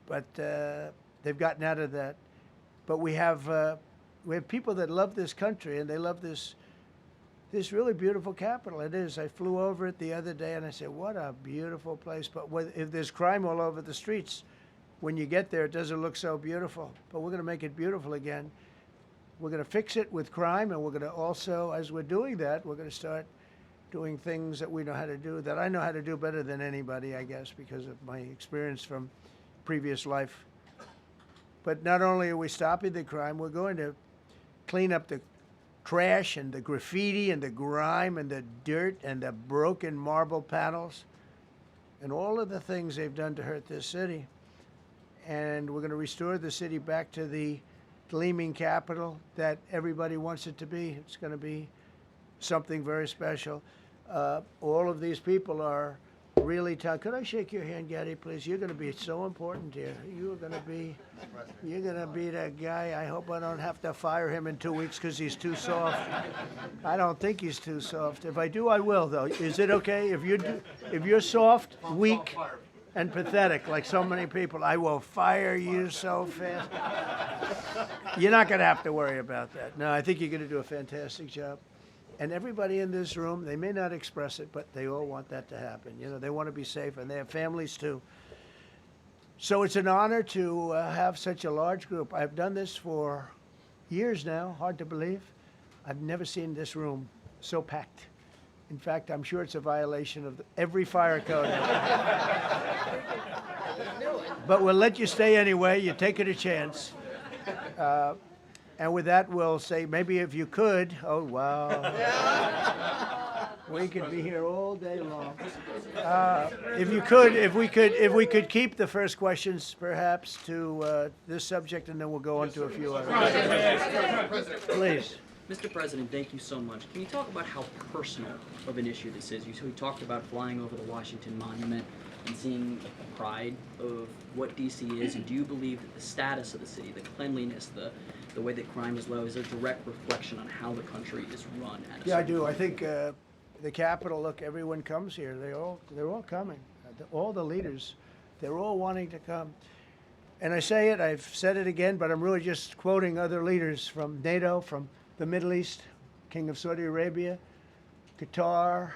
But they've gotten out of that. But we have people that love this country, and they love this really beautiful capital. It is. I flew over it the other day, and I said, what a beautiful place. But if there's crime all over the streets, when you get there, it doesn't look so beautiful. But we're going to make it beautiful again. We're going to fix it with crime, and we're going to also, as we're doing that, we're going to start doing things that we know how to do, that I know how to do better than anybody, I guess, because of my experience from previous life. But not only are we stopping the crime, we're going to clean up the trash and the graffiti and the grime and the dirt and the broken marble panels and all of the things they've done to hurt this city. And we're going to restore the city back to the gleaming capital that everybody wants it to be. It's going to be something very special. All of these people are really tough. Could I shake your hand, Garde, please? You're going to be so important here. You're going to be that guy. I hope I don't have to fire him in 2 weeks because he's too soft. I don't think he's too soft. If I do, I will, though. Is it okay if you're soft, weak, and pathetic, like so many people, I will fire you so fast. You're not going to have to worry about that. No, I think you're going to do a fantastic job. And everybody in this room, they may not express it, but they all want that to happen. You know, they want to be safe, and they have families too. So it's an honor to have such a large group. I've done this for years now, hard to believe. I've never seen this room so packed. In fact, I'm sure it's a violation of every fire code. But we'll let you stay anyway. You're taking a chance. And with that, we'll say, maybe if you could, oh, wow. We could be here all day long. If we could keep the first questions, perhaps, to this subject, and then we'll go on to a few others. Please. Mr. President, thank you so much. Can you talk about how personal of an issue this is? You talked about flying over the Washington Monument and seeing the pride of what D.C. is, and do you believe that the status of the city, the cleanliness, the way that crime is low, is a direct reflection on how the country is run? Yeah, I do. I think the Capitol, look, everyone comes here. They're all coming. All the leaders, they're all wanting to come. And I say it, I've said it again, but I'm really just quoting other leaders from NATO, from the Middle East, King of Saudi Arabia, Qatar,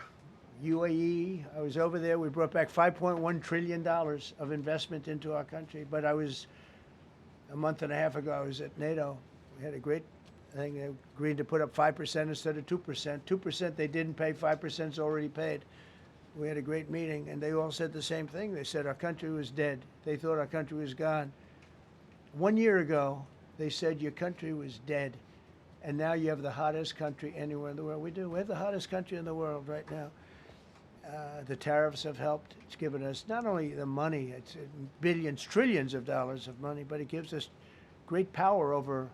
UAE. I was over there. We brought back $5.1 trillion of investment into our country. But a month and a half ago, I was at NATO. We had a great thing. They agreed to put up 5% instead of 2%. 2% they didn't pay, 5% is already paid. We had a great meeting, and they all said the same thing. They said our country was dead. They thought our country was gone. 1 year ago, they said your country was dead. And now you have the hottest country anywhere in the world. We do. We have the hottest country in the world right now. The tariffs have helped. It's given us not only the money, it's billions, trillions of dollars of money, but it gives us great power over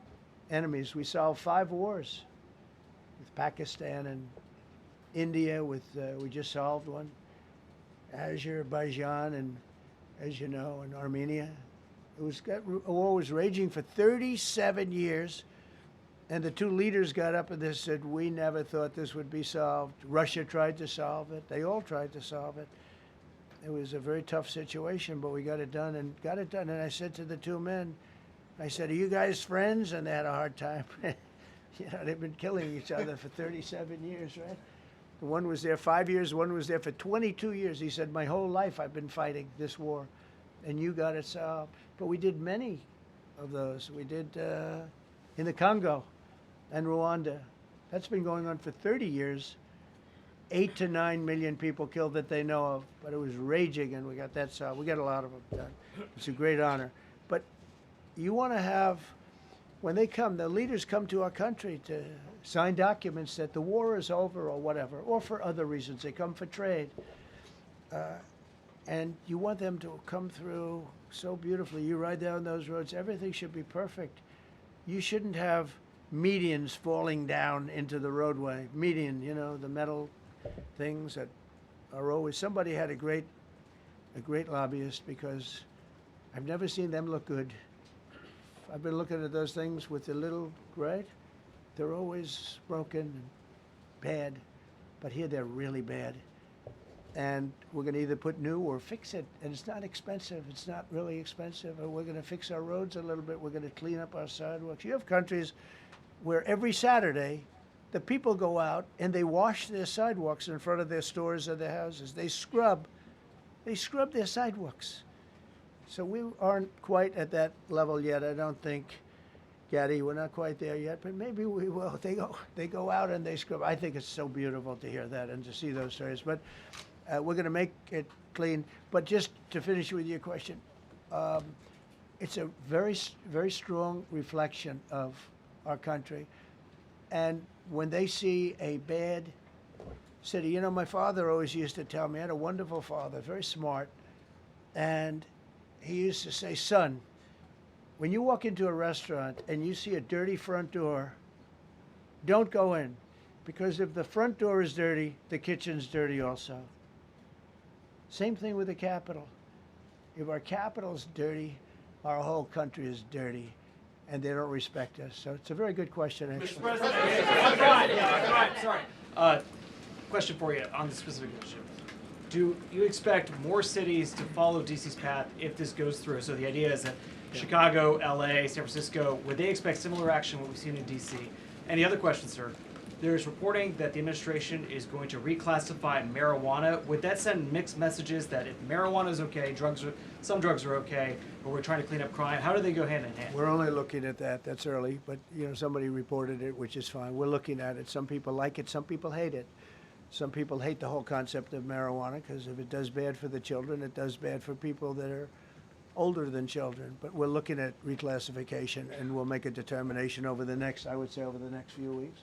enemies. We solved 5 wars with Pakistan and India. We just solved one. Azerbaijan and, as you know, and Armenia. A war was raging for 37 years. And the 2 leaders got up and they said, we never thought this would be solved. Russia tried to solve it. They all tried to solve it. It was a very tough situation, but we got it done. And I said to the 2 men, I said, are you guys friends? And they had a hard time. You know, they've been killing each other for 37 years, right? One was there 5 years, one was there for 22 years. He said, my whole life I've been fighting this war, and you got it solved. But we did many of those. We did in the Congo and Rwanda. That's been going on for 30 years. 8 to 9 million people killed that they know of, but it was raging, and we got that solved. We got a lot of them done. It's a great honor. But you want to have, when they come, the leaders come to our country to sign documents that the war is over or whatever, or for other reasons. They come for trade. And you want them to come through so beautifully. You ride down those roads, everything should be perfect. You shouldn't have medians falling down into the roadway. Median, you know, the metal things that are always, somebody had a great lobbyist, because I've never seen them look good. I've been looking at those things with the little, right? They're always broken and bad, but here they're really bad. And we're going to either put new or fix it, and it's not expensive. It's not really expensive. And we're going to fix our roads a little bit. We're going to clean up our sidewalks. You have countries where every Saturday the people go out and they wash their sidewalks in front of their stores or their houses. They scrub their sidewalks. So we aren't quite at that level yet. I don't think, Garde, we're not quite there yet, but maybe we will. They go out and they scrub. I think it's so beautiful to hear that and to see those stories. But we're going to make it clean. But just to finish with your question, it's a very, very strong reflection of our country. And when they see a bad city, you know, my father always used to tell me, I had a wonderful father, very smart, and he used to say, son, when you walk into a restaurant and you see a dirty front door, don't go in, because if the front door is dirty, the kitchen's dirty also. Same thing with the Capitol. If our Capitol's dirty, our whole country is dirty, and they don't respect us. So it's a very good question, actually. Mr. President, sorry. Question for you on the specific issue. Do you expect more cities to follow DC's path if this goes through? So the idea is that Chicago, LA, San Francisco, would they expect similar action to what we've seen in DC? And the other question, sir, there's reporting that the administration is going to reclassify marijuana. Would that send mixed messages that if marijuana is okay, some drugs are okay, but we're trying to clean up crime? How do they go hand in hand? We're only looking at that. That's early, but you know, somebody reported it, which is fine. We're looking at it. Some people like it, some people hate it. Some people hate the whole concept of marijuana, because if it does bad for the children, it does bad for people that are older than children. But we're looking at reclassification, and we'll make a determination over the next, I would say, over the next few weeks.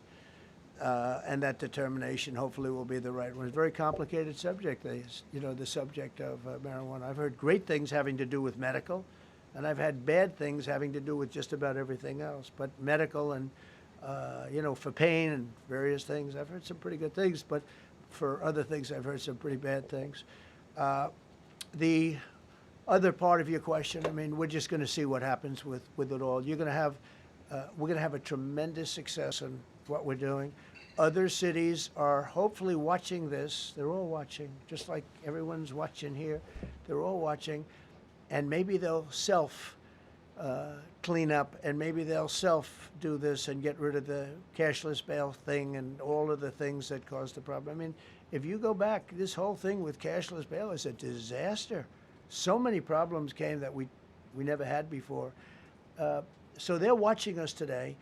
And that determination hopefully will be the right one. It's a very complicated subject, you know, the subject of marijuana. I've heard great things having to do with medical, and I've had bad things having to do with just about everything else. But medical and, you know, for pain and various things, I've heard some pretty good things, but for other things, I've heard some pretty bad things. The other part of your question, I mean, we're just going to see what happens with it all. You're going to have, we're going to have a tremendous success in what we're doing. Other cities are hopefully watching this. They're all watching, just like everyone's watching here. They're all watching, and maybe they'll clean up, and maybe they'll do this and get rid of the cashless bail thing and all of the things that caused the problem. I mean, if you go back, this whole thing with cashless bail is a disaster. So many problems came that we never had before. So they're watching us today,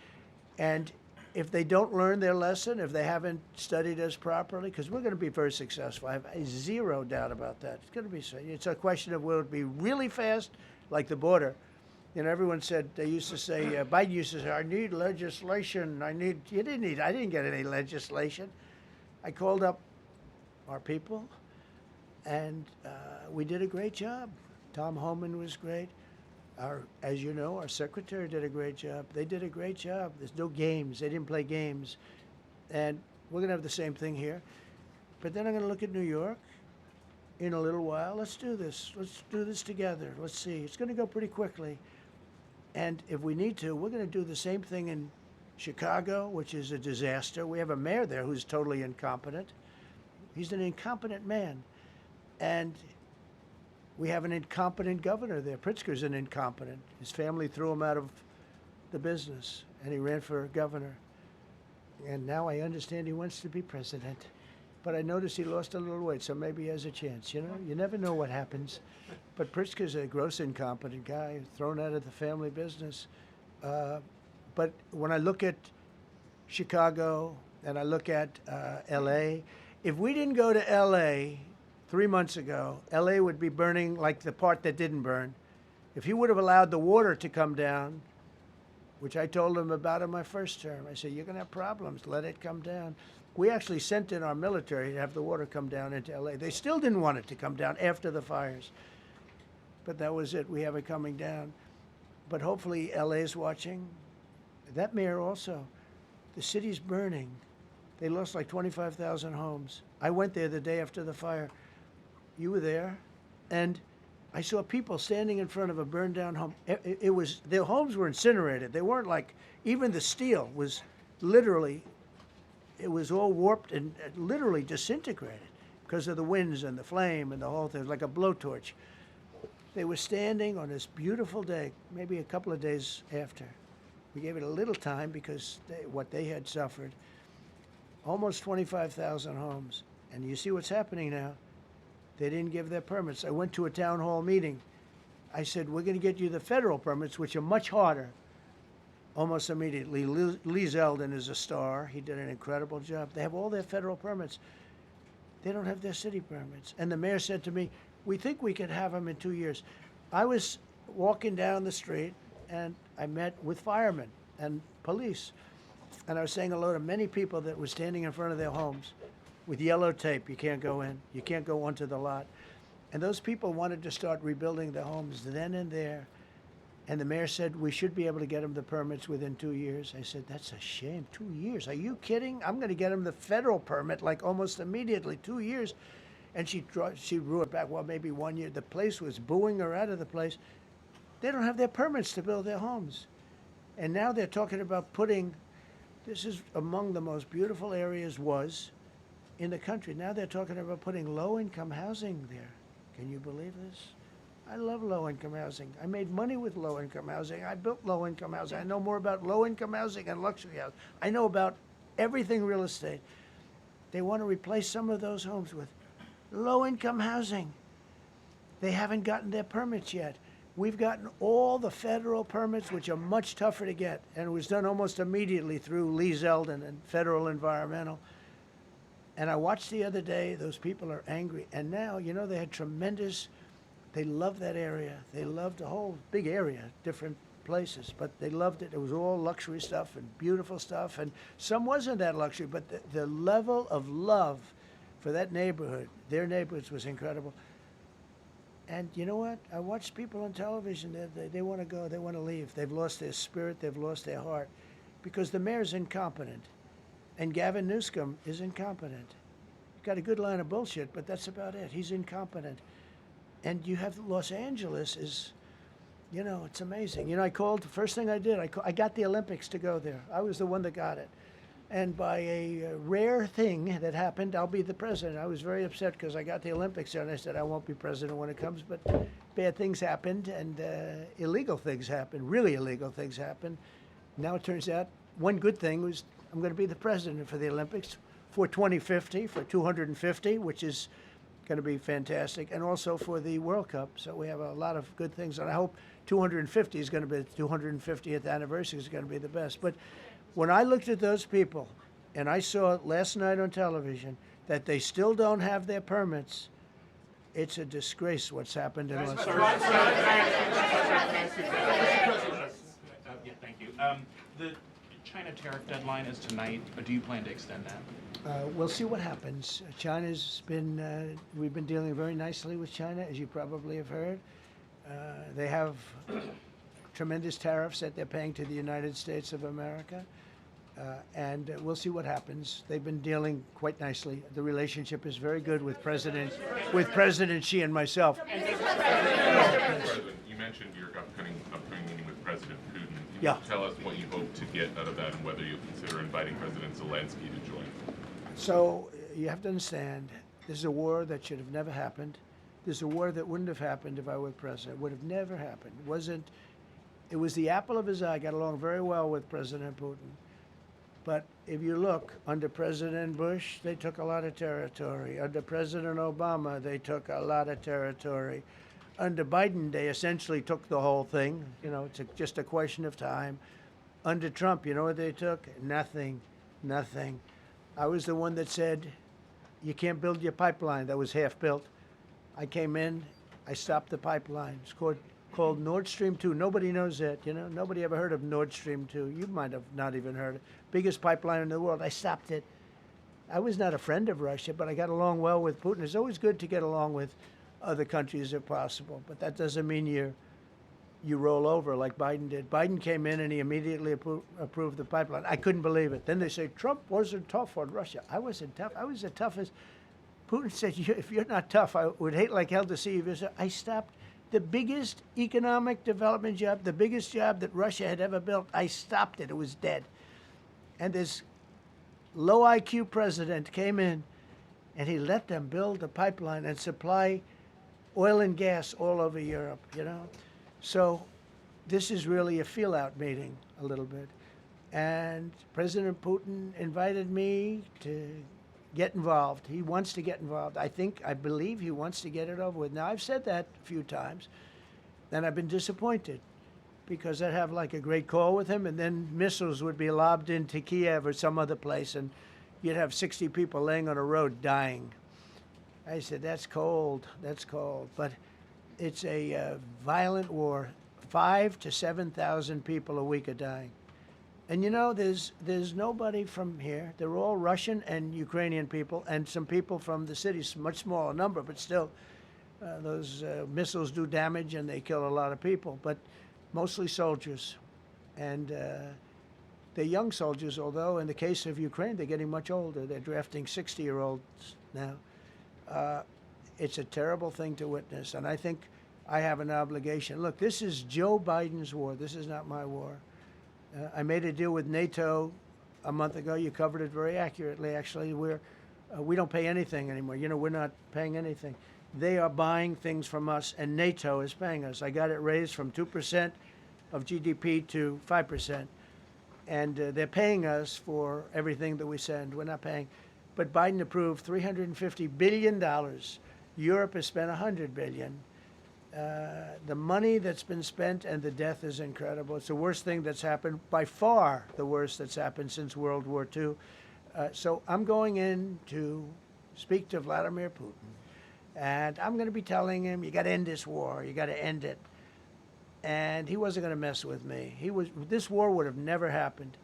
and if they don't learn their lesson, if they haven't studied us properly, because we're going to be very successful. I have zero doubt about that. It's going to be. It's a question of will it be really fast, like the border. You know, everyone said, they used to say, Biden used to say, I need legislation. I didn't get any legislation. I called up our people, and we did a great job. Tom Homan was great. As you know, our secretary did a great job. They did a great job. There's no games. They didn't play games. And we're going to have the same thing here. But then I'm going to look at New York in a little while. Let's do this. Let's do this together. Let's see. It's going to go pretty quickly. And if we need to, we're going to do the same thing in Chicago, which is a disaster. We have a mayor there who's totally incompetent. He's an incompetent man. And we have an incompetent governor there. Pritzker's an incompetent. His family threw him out of the business, and he ran for governor. And now I understand he wants to be president. But I noticed he lost a little weight, so maybe he has a chance. You know, you never know what happens. But Pritzker's a gross incompetent guy, thrown out of the family business. But when I look at Chicago and I look at LA, if we didn't go to LA 3 months ago, LA would be burning like the part that didn't burn. If he would have allowed the water to come down, which I told him about in my first term, I said, you're going to have problems, let it come down. We actually sent in our military to have the water come down into LA. They still didn't want it to come down after the fires. But that was it, we have it coming down. But hopefully LA's watching. That mayor also, the city's burning. They lost like 25,000 homes. I went there the day after the fire. You were there, and I saw people standing in front of a burned down home. It was, their homes were incinerated. They weren't like, even the steel was literally, it was all warped and literally disintegrated because of the winds and the flame and the whole thing, like a blowtorch. They were standing on this beautiful day, maybe a couple of days after. We gave it a little time because what they had suffered. Almost 25,000 homes. And you see what's happening now. They didn't give their permits. I went to a town hall meeting. I said, we're going to get you the federal permits, which are much harder. Almost immediately. Lee Zeldin is a star. He did an incredible job. They have all their federal permits. They don't have their city permits. And the mayor said to me, we think we could have them in 2 years. I was walking down the street, and I met with firemen and police. And I was saying hello to many people that were standing in front of their homes with yellow tape. You can't go in. You can't go onto the lot. And those people wanted to start rebuilding their homes then and there. And the mayor said, we should be able to get them the permits within 2 years. I said, that's a shame. 2 years? Are you kidding? I'm going to get them the federal permit like almost immediately. 2 years. And she drew it back. Well, maybe 1 year. The place was booing her out of the place. They don't have their permits to build their homes. And now they're talking about putting, this is among the most beautiful areas was in the country. Now they're talking about putting low-income housing there. Can you believe this? I love low-income housing. I made money with low-income housing. I built low-income housing. I know more about low-income housing and luxury housing. I know about everything real estate. They want to replace some of those homes with low-income housing. They haven't gotten their permits yet. We've gotten all the federal permits, which are much tougher to get, and it was done almost immediately through Lee Zeldin and Federal Environmental. And I watched the other day, those people are angry. And now, you know, they had tremendous, they loved that area. They loved the whole big area, different places, but they loved it. It was all luxury stuff and beautiful stuff, and some wasn't that luxury, but the level of love for that neighborhood, their neighborhoods, was incredible. And you know what? I watch people on television, they want to go, they want to leave. They've lost their spirit, they've lost their heart, because the mayor's incompetent, and Gavin Newsom is incompetent. He's got a good line of bullshit, but that's about it. He's incompetent. And you have Los Angeles is, you know, it's amazing. You know, I called, the first thing I did, I got the Olympics to go there. I was the one that got it. And by a rare thing that happened, I'll be the president. I was very upset because I got the Olympics there, and I said, I won't be president when it comes. But bad things happened, and illegal things happened, really illegal things happened. Now it turns out one good thing was I'm going to be the president for the Olympics for 2050, for 250, which is going to be fantastic, and also for the World Cup. So we have a lot of good things, and I hope 250 is going to be, the 250th anniversary is going to be the best. But when I looked at those people, and I saw last night on television that they still don't have their permits, it's a disgrace what's happened in Los Angeles. Yeah, thank you. The China tariff deadline is tonight. Do you plan to extend that? We'll see what happens. China's been, we've been dealing very nicely with China, as you probably have heard. They have tremendous tariffs that they're paying to the United States of America. And we'll see what happens. They've been dealing quite nicely. The relationship is very good with President Xi and myself. President, you mentioned your upcoming meeting with President Putin. Can you tell us what you hope to get out of that and whether you'll consider inviting President Zelensky to join? So you have to understand, this is a war that should have never happened. This is a war that wouldn't have happened if I were president. It would have never happened. It was the apple of his eye. I got along very well with President Putin. But if you look, under President Bush, they took a lot of territory. Under President Obama, they took a lot of territory. Under Biden, they essentially took the whole thing. You know, it's just a question of time. Under Trump, you know what they took? Nothing, nothing. I was the one that said, you can't build your pipeline. That was half built. I came in, I stopped the pipeline. It's called Nord Stream 2. Nobody knows that, you know? Nobody ever heard of Nord Stream 2. You might have not even heard it. Biggest pipeline in the world. I stopped it. I was not a friend of Russia, but I got along well with Putin. It's always good to get along with other countries if possible, but that doesn't mean you roll over like Biden did. Biden came in and he immediately approved the pipeline. I couldn't believe it. Then they say Trump wasn't tough on Russia. I wasn't tough. I was the toughest. Putin said, if you're not tough, I would hate like hell to see you. I stopped the biggest economic development job, the biggest job that Russia had ever built. I stopped it. It was dead. And this low IQ president came in and he let them build the pipeline and supply oil and gas all over Europe, you know? So this is really a feel-out meeting a little bit. And President Putin invited me to get involved. He wants to get involved. I believe he wants to get it over with. Now, I've said that a few times, and I've been disappointed because I'd have like a great call with him, and then missiles would be lobbed into Kiev or some other place, and you'd have 60 people laying on a road dying. I said, that's cold, that's cold. But it's a violent war. 5,000 to 7,000 people a week are dying. And you know, there's nobody from here. They're all Russian and Ukrainian people, and some people from the cities, much smaller number, but still, those missiles do damage and they kill a lot of people, but mostly soldiers. And they're young soldiers, although in the case of Ukraine, they're getting much older. They're drafting 60-year-olds now. It's a terrible thing to witness, and I think I have an obligation. Look, this is Joe Biden's war. This is not my war. I made a deal with NATO a month ago. You covered it very accurately, actually. We don't pay anything anymore. You know, we're not paying anything. They are buying things from us, and NATO is paying us. I got it raised from 2% of GDP to 5%. And they're paying us for everything that we send. We're not paying. But Biden approved $350 billion. Europe has spent $100 billion. The money that's been spent and the death is incredible. It's the worst thing that's happened, by far the worst that's happened since World War II. So I'm going in to speak to Vladimir Putin. And I'm going to be telling him, you got to end this war. You got to end it. And he wasn't going to mess with me. This war would have never happened.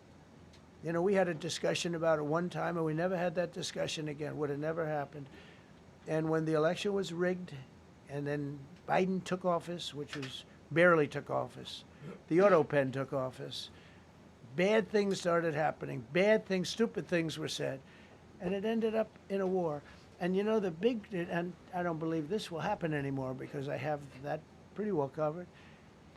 You know, we had a discussion about it one time, and we never had that discussion again. Would have never happened. And when the election was rigged, and then Biden took office, which was barely took office, the auto pen took office, bad things started happening. Bad things, stupid things were said. And it ended up in a war. And you know, and I don't believe this will happen anymore because I have that pretty well covered.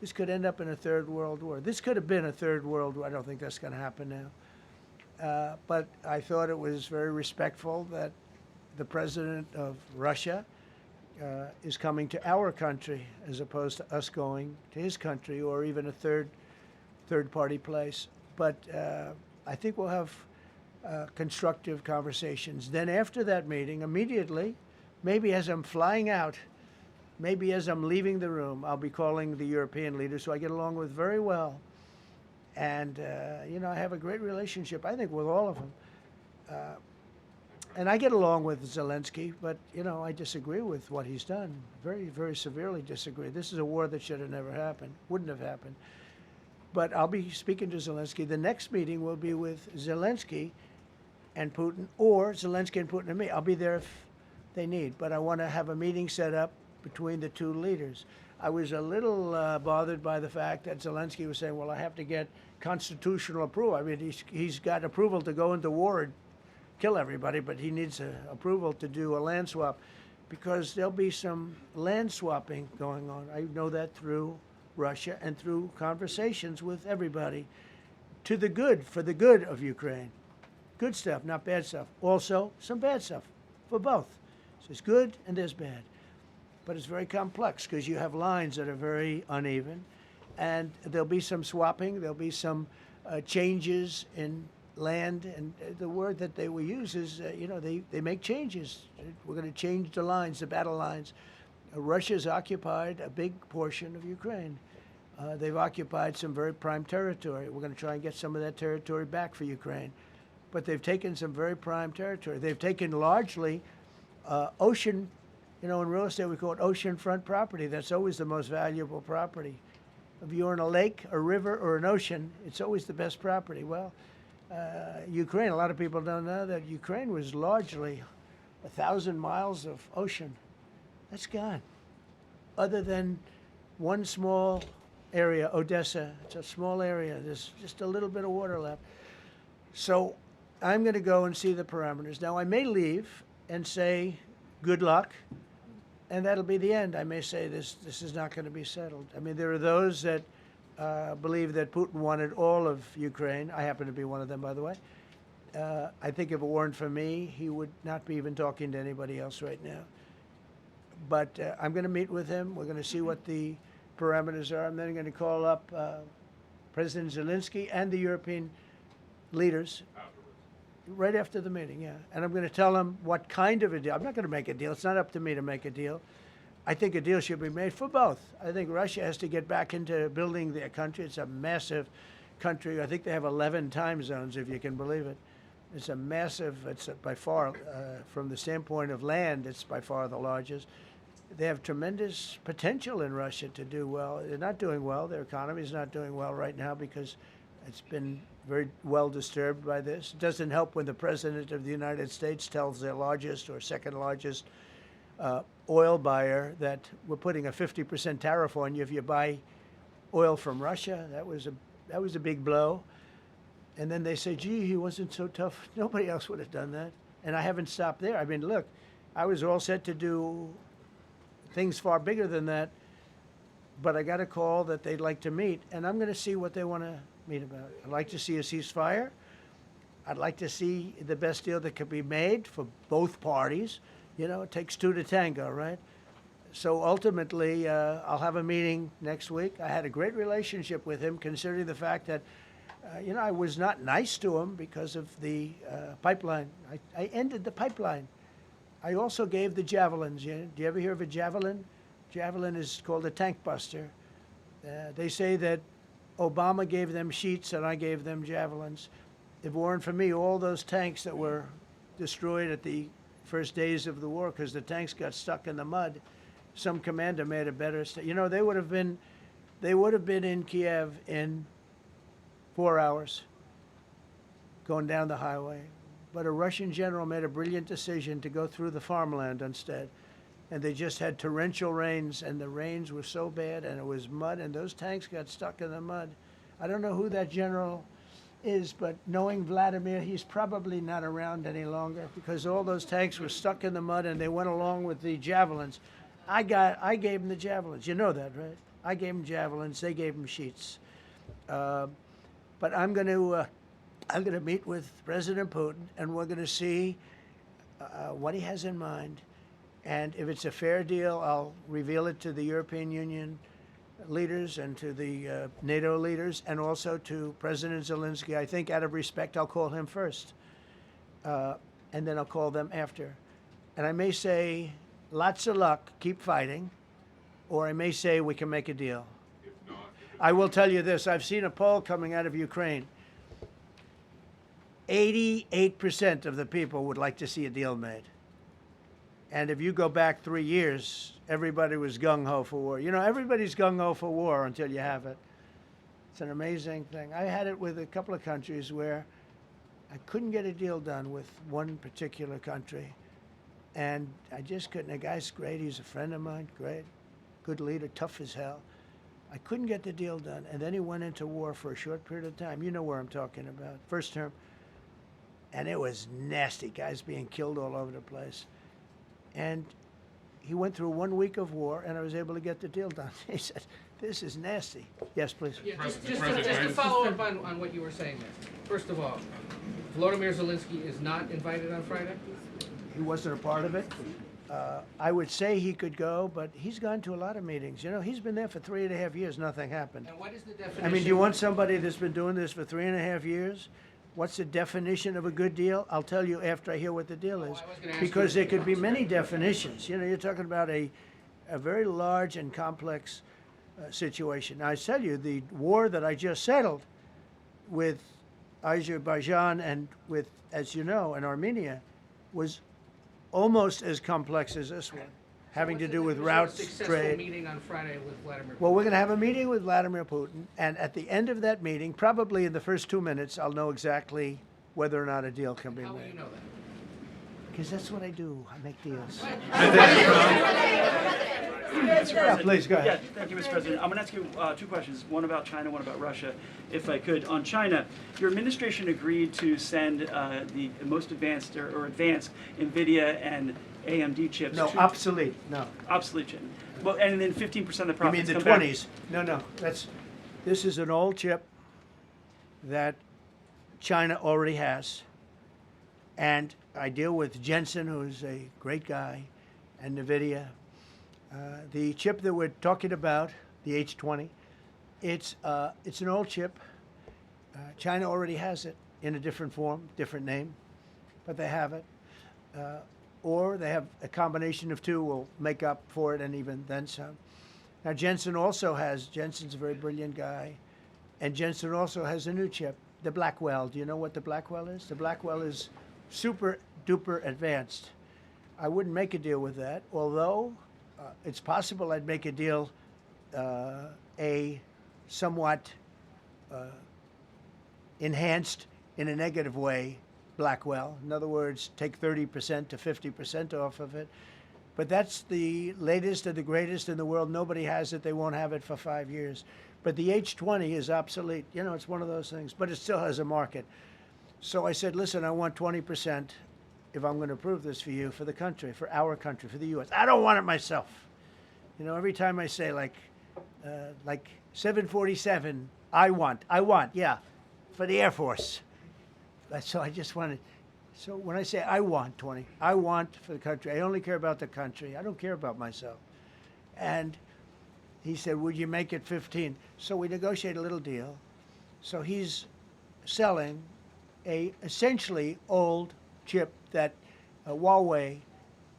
This could end up in a third world war. This could have been a third world war. I don't think that's going to happen now. But I thought it was very respectful that the president of Russia is coming to our country as opposed to us going to his country or even a third-party place. But I think we'll have constructive conversations. Then after that meeting, immediately, maybe as I'm flying out, maybe as I'm leaving the room, I'll be calling the European leaders who I get along with very well. And, you know, I have a great relationship, I think, with all of them. And I get along with Zelensky, but, you know, I disagree with what he's done. Very, very severely disagree. This is a war that should have never happened, wouldn't have happened. But I'll be speaking to Zelensky. The next meeting will be with Zelensky and Putin, or Zelensky and Putin and me. I'll be there if they need. But I want to have a meeting set up between the two leaders. I was a little bothered by the fact that Zelensky was saying, well, I have to get constitutional approval. I mean, he's got approval to go into war and kill everybody, but he needs approval to do a land swap because there'll be some land swapping going on. I know that through Russia and through conversations with everybody to the good, for the good of Ukraine. Good stuff, not bad stuff. Also, some bad stuff for both. So there's good and there's bad. But it's very complex because you have lines that are very uneven. And there'll be some swapping. There'll be some changes in land. And the word that they will use is, you know, they make changes. We're going to change the lines, the battle lines. Russia's occupied a big portion of Ukraine. They've occupied some very prime territory. We're going to try and get some of that territory back for Ukraine. But they've taken some very prime territory. They've taken largely ocean, in real estate we call it oceanfront property. That's always the most valuable property. If you're in a lake, a river, or an ocean, it's always the best property. Well, Ukraine, a lot of people don't know that Ukraine was largely 1,000 miles of ocean. That's gone. Other than one small area, Odessa, it's a small area. There's just a little bit of water left. So I'm going to go and see the parameters. Now, I may leave and say, good luck, and that'll be the end. I may say this is not going to be settled. I mean, there are those that believe that Putin wanted all of Ukraine. I happen to be one of them, by the way. I think if it weren't for me, he would not be even talking to anybody else right now. But I'm going to meet with him. We're going to see what the parameters are. I'm then going to call up President Zelensky and the European leaders right after the meeting, yeah. And I'm going to tell them what kind of a deal. I'm not going to make a deal. It's not up to me to make a deal. I think a deal should be made for both. I think Russia has to get back into building their country. It's a massive country. I think they have 11 time zones, if you can believe it. It's a massive, it's by far, from the standpoint of land, it's by far the largest. They have tremendous potential in Russia to do well. They're not doing well. Their economy is not doing well right now because it's been very well disturbed by this. It doesn't help when the President of the United States tells their largest or second largest oil buyer that we're putting a 50% tariff on you if you buy oil from Russia. That was a big blow. And then they say, gee, he wasn't so tough. Nobody else would have done that. And I haven't stopped there. I mean, look, I was all set to do things far bigger than that, but I got a call that they'd like to meet, and I'm going to see what they want to meet about. I'd like to see a ceasefire. I'd like to see the best deal that could be made for both parties. It takes two to tango, right? So ultimately, I'll have a meeting next week. I had a great relationship with him, considering the fact that I was not nice to him because of the pipeline. I ended the pipeline. I also gave the javelins. Do you ever hear of a javelin? Javelin is called a tank buster. They say that Obama gave them sheets and I gave them javelins. If it weren't for me, all those tanks that were destroyed at the first days of the war because the tanks got stuck in the mud, some commander made a better. They would have been in Kiev in 4 hours going down the highway. But a Russian general made a brilliant decision to go through the farmland instead. And they just had torrential rains, and the rains were so bad, and it was mud, and those tanks got stuck in the mud. I don't know who that general is, but knowing Vladimir, he's probably not around any longer because all those tanks were stuck in the mud, and they went along with the javelins. I gave them the javelins. You know that, right? I gave them javelins. They gave them sheets. But I'm going to meet with President Putin, and we're going to see what he has in mind. And if it's a fair deal, I'll reveal it to the European Union leaders and to the NATO leaders, and also to President Zelensky. I think out of respect, I'll call him first, and then I'll call them after. And I may say, lots of luck, keep fighting, or I may say we can make a deal. I will tell you this, I've seen a poll coming out of Ukraine. 88% of the people would like to see a deal made. And if you go back 3 years, everybody was gung-ho for war. Everybody's gung-ho for war until you have it. It's an amazing thing. I had it with a couple of countries where I couldn't get a deal done with one particular country. And I just couldn't. The guy's great. He's a friend of mine. Great. Good leader. Tough as hell. I couldn't get the deal done. And then he went into war for a short period of time. You know where I'm talking about. First term. And it was nasty. Guys being killed all over the place. And he went through 1 week of war, and I was able to get the deal done. He said, this is nasty. Yes, please. Yeah, just to follow up on what you were saying there. First of all, Volodymyr Zelensky is not invited on Friday? He wasn't a part of it. I would say he could go, but he's gone to a lot of meetings. He's been there for 3.5 years. Nothing happened. And what is the definition? I mean, do you want somebody that's been doing this for 3.5 years? What's the definition of a good deal? I'll tell you after I hear what the deal is. Because there could be many definitions. You're talking about a very large and complex situation. Now, I tell you, the war that I just settled with Azerbaijan and with, as you know, and Armenia was almost as complex as this one, having to do with routes, Successful trade. meeting on Friday with Vladimir Putin. Well, we're going to have a meeting with Vladimir Putin, and at the end of that meeting, probably in the first 2 minutes, I'll know exactly whether or not a deal can be How will you made. know that? Because that's what I do. I make deals. Mr. President. please, go ahead. Yeah, thank you, Mr. President. I'm going to ask you two questions, one about China, one about Russia, if I could. On China, your administration agreed to send the most advanced or advanced NVIDIA and AMD chips. No, obsolete. No. Obsolete chip. Well, and then 15% of the You profits mean the come back. 20s? No. This is an old chip that China already has. And I deal with Jensen, who's a great guy, and NVIDIA. The chip that we're talking about, the H20, it's an old chip. China already has it in a different form, different name, but they have it. Or they have a combination of two will make up for it and even then some. Now, Jensen's a very brilliant guy, and Jensen also has a new chip, the Blackwell. Do you know what the Blackwell is? The Blackwell is super duper advanced. I wouldn't make a deal with that, although it's possible I'd make a deal, a somewhat enhanced in a negative way Blackwell. In other words, take 30% to 50% off of it. But that's the latest and the greatest in the world. Nobody has it. They won't have it for 5 years. But the H20 is obsolete. You know, it's one of those things, but it still has a market. So I said, listen, I want 20% if I'm going to approve this for you, for the country, for our country, for the U.S. I don't want it myself. You know, every time I say like 747, I want, yeah, for the Air Force. So I just wanted, so when I say I want 20, I want for the country. I only care about the country. I don't care about myself. And he said, would you make it 15? So we negotiate a little deal. So he's selling a essentially old chip that Huawei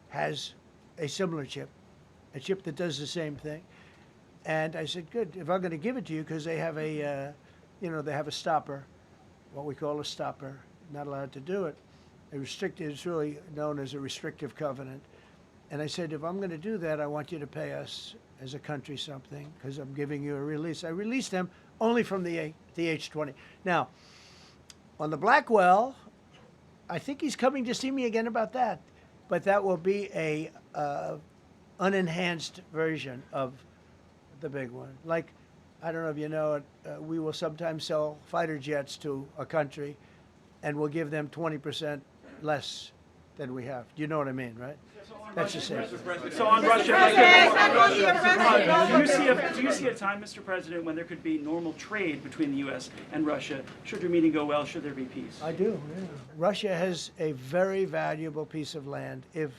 has a similar chip, a chip that does the same thing. And I said, good, if I'm going to give it to you, because they have a, they have a stopper, what we call a stopper, not allowed to do it. It's really known as a restrictive covenant. And I said, if I'm going to do that, I want you to pay us as a country something, because I'm giving you a release. I released them only from the H20. Now, on the Blackwell, I think he's coming to see me again about that. But that will be a unenhanced version of the big one. Like, I don't know if you know it, we will sometimes sell fighter jets to a country and we'll give them 20% less than we have. Do you know what I mean, right? That's the same. So on Russia, do you see a time, Mr. President, when there could be normal trade between the U.S. and Russia? Should your meeting go well, should there be peace? I do, yeah. Russia has a very valuable piece of land. If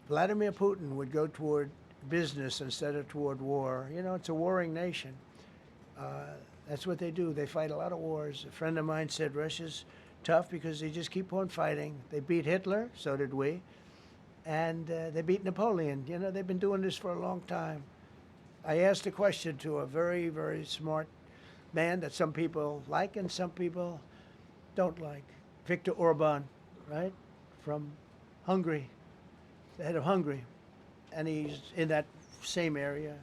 Vladimir Putin would go toward business instead of toward war, it's a warring nation. That's what they do. They fight a lot of wars. A friend of mine said Russia's tough because they just keep on fighting. They beat Hitler, so did we. And they beat Napoleon. They've been doing this for a long time. I asked a question to a very, very smart man that some people like and some people don't like. Viktor Orban, right? From Hungary, the head of Hungary. And he's in that same area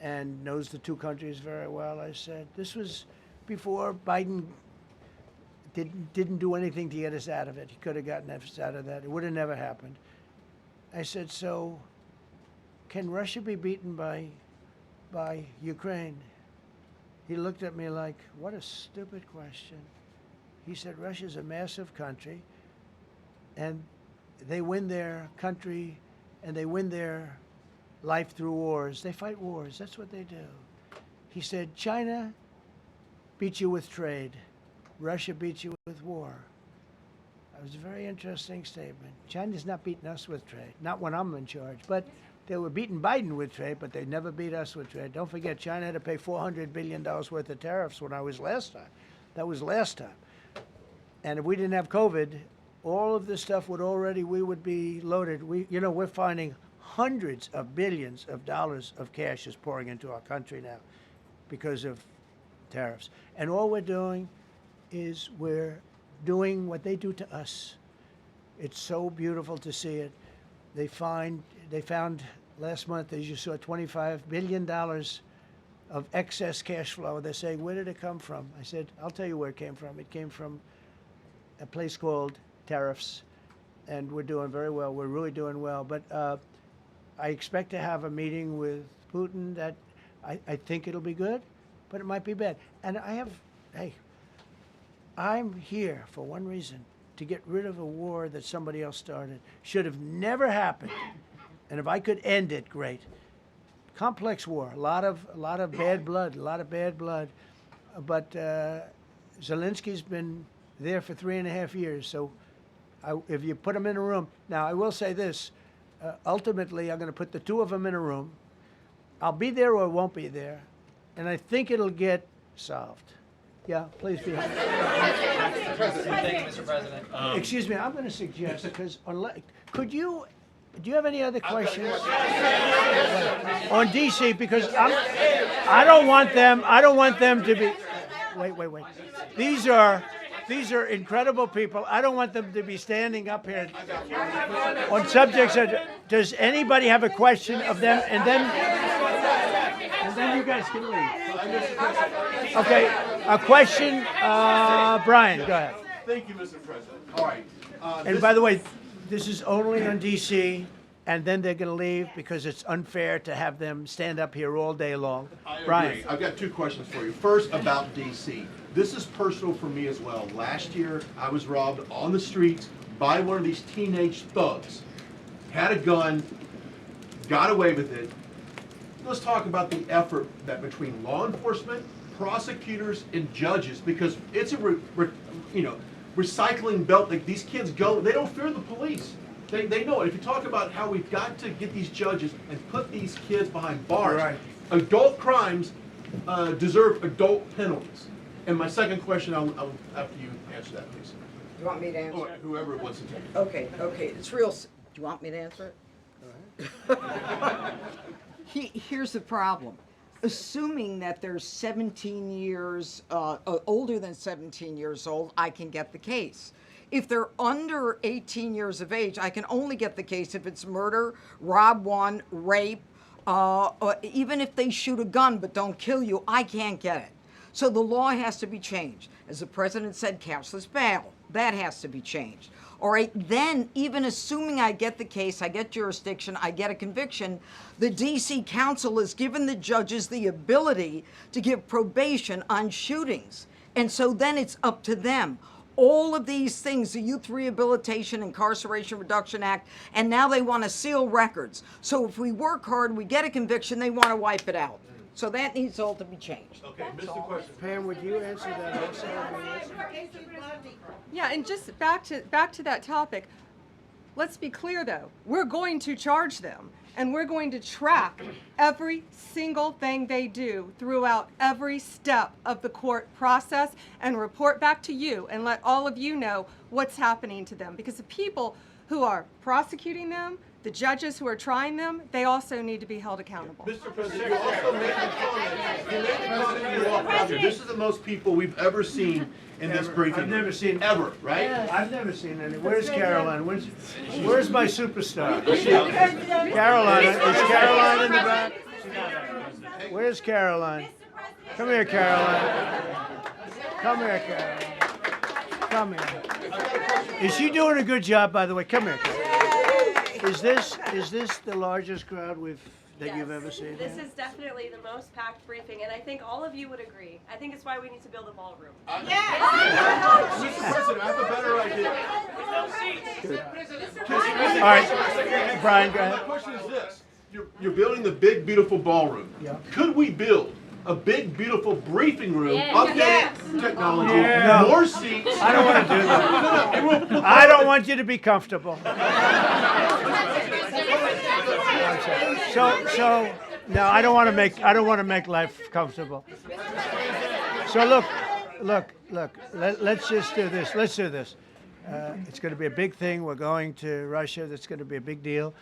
and knows the two countries very well. I said, this was before Biden didn't do anything to get us out of it. He could have gotten us out of that. It would have never happened. I said, so can Russia be beaten by Ukraine? He looked at me like, what a stupid question. He said, Russia's a massive country, and they win their country, and they win their life through wars. They fight wars. That's what they do. He said, China beats you with trade. Russia beats you with war. That was a very interesting statement. China's not beating us with trade, not when I'm in charge. But they were beating Biden with trade, but they never beat us with trade. Don't forget, China had to pay $400 billion worth of tariffs when I was last time. That was last time. And if we didn't have COVID, all of this stuff we would be loaded. We're finding hundreds of billions of dollars of cash is pouring into our country now because of tariffs. And all we're doing is we're doing what they do to us. It's so beautiful to see it. They found last month, as you saw, $25 billion of excess cash flow. They're saying, where did it come from? I said, I'll tell you where it came from. It came from a place called tariffs, and we're doing very well. We're really doing well. But I expect to have a meeting with Putin that I think it'll be good, but it might be bad. And I'm here for one reason, to get rid of a war that somebody else started. Should have never happened. And if I could end it, great. Complex war, a lot of bad blood, But Zelensky's been there for 3.5 years. So if you put him in a room, now I will say this, ultimately I'm going to put the two of them in a room. I'll be there or I won't be there. And I think it'll get solved. Yeah, please be. Thank you, Mr. President. Excuse me, I'm going to suggest, because do you have any other questions on DC? Because I don't want them to be. Wait. These are incredible people. I don't want them to be standing up here on subjects. Does anybody have a question of them? And then you guys can leave. Okay, a question. Brian, go ahead. Thank you, Mr. President. All right. And by the way, this is only on DC, and then they're going to leave because it's unfair to have them stand up here all day long. I agree. Brian. I've got two questions for you. First, about DC. This is personal for me as well. Last year, I was robbed on the streets by one of these teenage thugs. Had a gun, got away with it. Let's talk about the effort that between law enforcement, prosecutors, and judges, because it's a recycling belt. Like, these kids go, they don't fear the police. They know it. If you talk about how we've got to get these judges and put these kids behind bars, right. Adult crimes deserve adult penalties. And my second question, I'll after you answer that, please. Do you want me to answer? Or whoever wants to take it. Okay. It's real. Do you want me to answer it? Here's the problem. Assuming that they're 17 years, older than 17 years old, I can get the case. If they're under 18 years of age, I can only get the case if it's murder, rob one, rape, or even if they shoot a gun but don't kill you, I can't get it. So the law has to be changed. As the president said, cashless bail. That has to be changed. All right, then, even assuming I get the case, I get jurisdiction, I get a conviction, the DC Council has given the judges the ability to give probation on shootings. And so then it's up to them. All of these things, the Youth Rehabilitation Incarceration Reduction Act, and now they want to seal records. So if we work hard, we get a conviction, they want to wipe it out. So that needs all to be changed. Okay, Mr. Question. Pam, would you answer that also? Yeah, and just back to that topic, let's be clear though, we're going to charge them and we're going to track every single thing they do throughout every step of the court process and report back to you and let all of you know what's happening to them, because the people who are prosecuting them, the judges who are trying them, they also need to be held accountable. Mr. President, you also made a comment. You made a comment when you walked out here. This is the most people we've ever seen in this briefing. I've never seen ever, right? I've never seen any. Where's Caroline? Where's my superstar? Caroline. Is Caroline in the back? Where's Caroline? Come here, Caroline. Come here, Caroline. Come here. Is she doing a good job, by the way? Come here, Caroline. Is this the largest crowd that you've ever seen? This is definitely the most packed briefing, and I think all of you would agree. I think it's why we need to build a ballroom. Mr. President, I have a better idea. All right, Brian, go ahead. My question is this. You're building the big, beautiful ballroom. Yeah. Could we build a big, beautiful briefing room, updated technology, No. more seats? I don't want to do that. I don't want you to be comfortable. So no, I don't want to make life comfortable. So look. Let's just do this. Let's do this. It's going to be a big thing. We're going to Russia. That's going to be a big deal.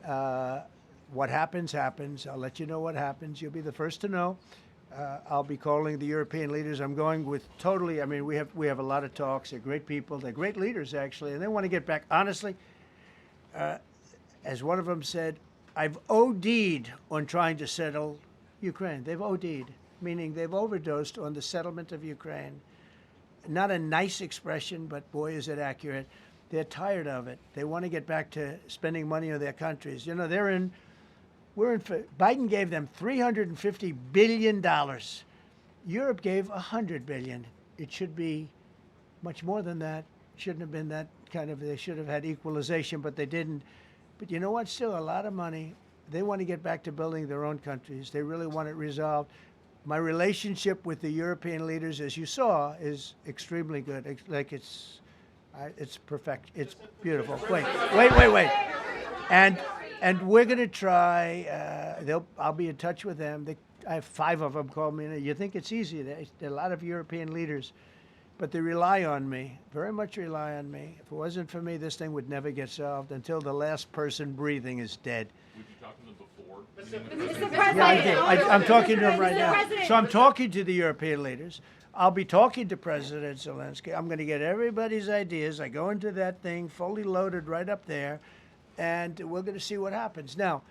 What happens, happens. I'll let you know what happens. You'll be the first to know. I'll be calling the European leaders. I'm going with totally, I mean, we have a lot of talks. They're great people. They're great leaders, actually, and they want to get back. Honestly, as one of them said, I've OD'd on trying to settle Ukraine. They've OD'd, meaning they've overdosed on the settlement of Ukraine. Not a nice expression, but boy, is it accurate. They're tired of it. They want to get back to spending money on their countries. You know, Biden gave them $350 billion. Europe gave $100 billion. It should be much more than that. Shouldn't have been that kind of, they should have had equalization, but they didn't. But you know what? Still a lot of money. They want to get back to building their own countries. They really want it resolved. My relationship with the European leaders, as you saw, is extremely good. It's perfect. It's beautiful. Wait. And we're going to try. I'll be in touch with them. I have 5 of them call me. You think it's easy? There are a lot of European leaders, but they rely on me. Very much rely on me. If it wasn't for me, this thing would never get solved until the last person breathing is dead. Would you talk to them before? Mr. President. Yeah, I did. I'm talking to them right now. So I'm talking to the European leaders. I'll be talking to President Zelensky. I'm going to get everybody's ideas. I go into that thing fully loaded right up there, and we're going to see what happens. Now,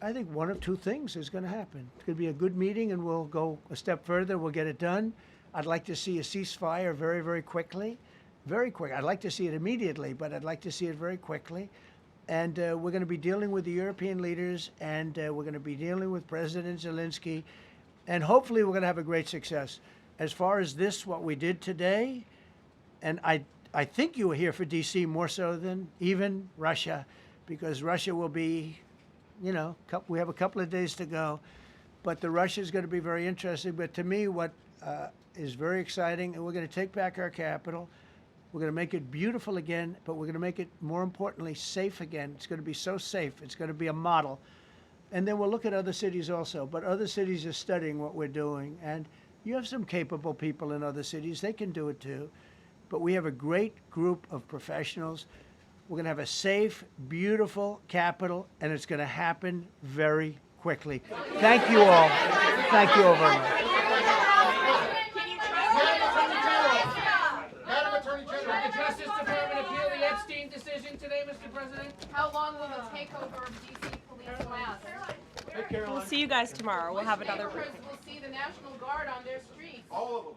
I think one of 2 things is going to happen. It's going to be a good meeting, and we'll go a step further. We'll get it done. I'd like to see a ceasefire very, very quickly. Very quick. I'd like to see it immediately, but I'd like to see it very quickly. And we're going to be dealing with the European leaders, and we're going to be dealing with President Zelensky, and hopefully we're going to have a great success. As far as this, what we did today, and I think you were here for D.C. more so than even Russia, because Russia will be, you know, we have a couple of days to go, but the Russia is going to be very interesting. But to me, what is very exciting, and we're going to take back our capital. We're going to make it beautiful again, but we're going to make it, more importantly, safe again. It's going to be so safe. It's going to be a model. And then we'll look at other cities also. But other cities are studying what we're doing. And you have some capable people in other cities. They can do it too. But we have a great group of professionals. We're going to have a safe, beautiful capital, and it's going to happen very quickly. Thank you all. Thank you all very much. Today, Mr. President? How long will the takeover of DC police last? We'll see you guys tomorrow. We'll have another briefing. We'll see the National Guard on their streets. All of them.